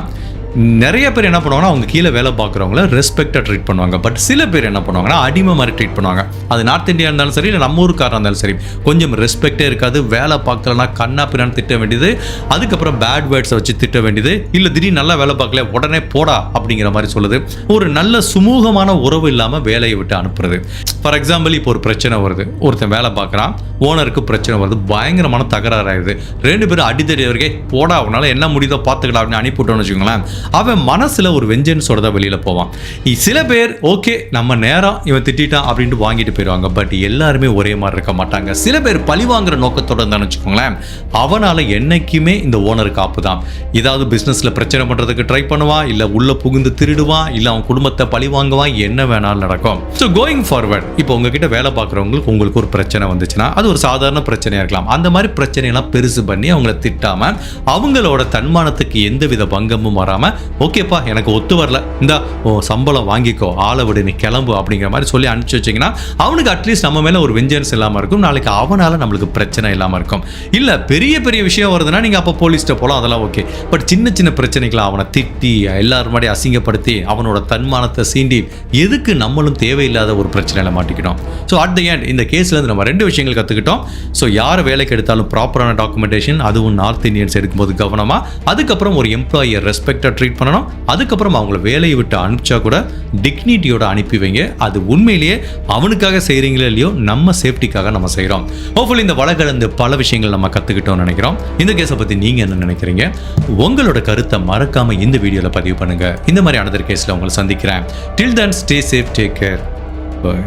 நிறைய பேர் என்ன பண்ணுவாங்கன்னா அவங்க கீழே வேலை பார்க்குறவங்கள ரெஸ்பெக்டாக ட்ரீட் பண்ணுவாங்க. பட் சில பேர் என்ன பண்ணுவாங்கன்னா அடிமை மாதிரி ட்ரீட் பண்ணுவாங்க. அது நார்த் இந்தியா இருந்தாலும் சரி இல்லை நம்ம ஊருக்காரராக இருந்தாலும் சரி, கொஞ்சம் ரெஸ்பெக்டே இருக்காது, வேலை பார்க்கலன்னா கண்ணா பின்னான்னு திட்ட வேண்டியது, அதுக்கப்புறம் பேட் வேர்ட்ஸை வச்சு திட்ட வேண்டியது, இல்லை திடீர்னு நல்லா வேலை பார்க்கல உடனே போடா அப்படிங்கிற மாதிரி சொல்லுது. ஒரு நல்ல சுமூகமான உறவு இல்லாமல் வேலையை விட்டு அனுப்புறது. ஃபார் எக்ஸாம்பிள், இப்போ ஒரு பிரச்சனை வருது, ஒருத்தன் வேலை பார்க்குறான், ஓனருக்கு பிரச்சனை வருது, பயங்கரமான தகராறு ஆகுது, 2 பேரும் அடித்தடி வரைக்கும் போடா அவனால் என்ன முடியுதோ பார்த்துக்கலாம் அப்படின்னு அனுப்பிவிட்டோன்னு வச்சுக்கோங்களேன், அவன் மனசுல ஒரு வெஞ்சன்ஸோட தான் வெளியில போவான். சில பேர் ஓகே நம்ம நேரம் இவன் திட்டான் அப்படின்ட்டு வாங்கிட்டு போயிடுவாங்க. பட் எல்லாருமே ஒரே மாதிரி இருக்க மாட்டாங்க. சில பேர் பழி வாங்குற நோக்கத்தோட இருந்தான்னு வச்சுக்கோங்களேன், அவனால என்னைக்குமே இந்த ஓனருக்கு ஆப்பு தான். ஏதாவது பிசினஸ்ல பிரச்சனை பண்றதுக்கு ட்ரை பண்ணுவான், இல்ல உள்ள புகுந்து திருடுவான், இல்ல அவன் குடும்பத்தை பழி வாங்குவான், என்ன வேணாலும் நடக்கும். ஸோ கோயிங் ஃபார்வர்ட், இப்போ உங்ககிட்ட வேலை பார்க்குறவங்களுக்கு உங்களுக்கு ஒரு பிரச்சனை வந்துச்சுன்னா அது ஒரு சாதாரண பிரச்சனையா இருக்கலாம். அந்த மாதிரி பிரச்சனையெல்லாம் பெருசு பண்ணி அவங்கள திட்டாம அவங்களோட தன்மானத்துக்கு எந்தவித பங்கமும் வராம, ஓகேப்பா எனக்கு ஒத்து வரல, இந்த சம்பளம் வாங்கிக்கோ, ஆளை விடு, நீ கிளம்பு அப்படிங்கிற மாதிரி சொல்லி அனுப்பிச்சு வச்சிங்கன்னா அவனுக்கு அட்லீஸ்ட் நம்ம மேலே ஒரு வெஞ்சன்ஸ் இல்லாமல் இருக்கும், நாளைக்கு அவனால் நம்மளுக்கு பிரச்சனை இல்லாமல் இருக்கும். இல்லை பெரிய பெரிய விஷயம் வருதுன்னா நீங்கள் அப்போ போலீஸ்கிட்ட போகலாம், அதெல்லாம் ஓகே. பட் சின்ன சின்ன பிரச்சனைகளை அவனை திட்டி எல்லாரும் மாதிரி அசிங்கப்படுத்தி அவனோட தன்மானத்தை சீண்டி எதுக்கு நம்மளும் தேவையில்லாத ஒரு பிரச்சனையில் மாட்டிக்கிட்டோம். ஸோ அட் த எண்ட் இந்த கேஸ்லேருந்து நம்ம 2 விஷயங்கள் கற்றுக்கிட்டோம். ஸோ யார் வேலைக்கு எடுத்தாலும் ப்ராப்பரான டாக்குமெண்டேஷன், அதுவும் நார்த் இந்தியன்ஸ் எடுக்கும்போது கவனமாக, அதுக்கப்புறம் ஒரு எம்ப்ளாயியை ரெஸ்பெக்டாக ட்ரீட் பண்ணணும், அதுக்கப்புறம் அவங்கள வேலையை விட்டு அனுப்பிச்சா கூட டிக்னிட்டியோட அனுப்பி வைங்க. அது உண்மையிலேயே அவனுக்காக செய்கிறீங்களோ இல்லையோ நம்ம சேஃப்டிக்காக நம்ம செய்கிறோம். ஹோப்ஃபுல்லி இந்த வழக்கிலிருந்து பல விஷயங்கள் நம்ம கற்றுக்கிட்டோம்னு நினைக்கிறோம். இந்த கேஸை பற்றி நீங்கள் என்ன நினைக்கிறீங்க? உங்களோட கருத்தை மறக்காமல் இந்த வீடியோவில் பதிவு பண்ணுங்கள். இந்த மாதிரி அனதர் கேஸில் உங்களை சந்திக்கிறேன். Till then stay safe, take care, by.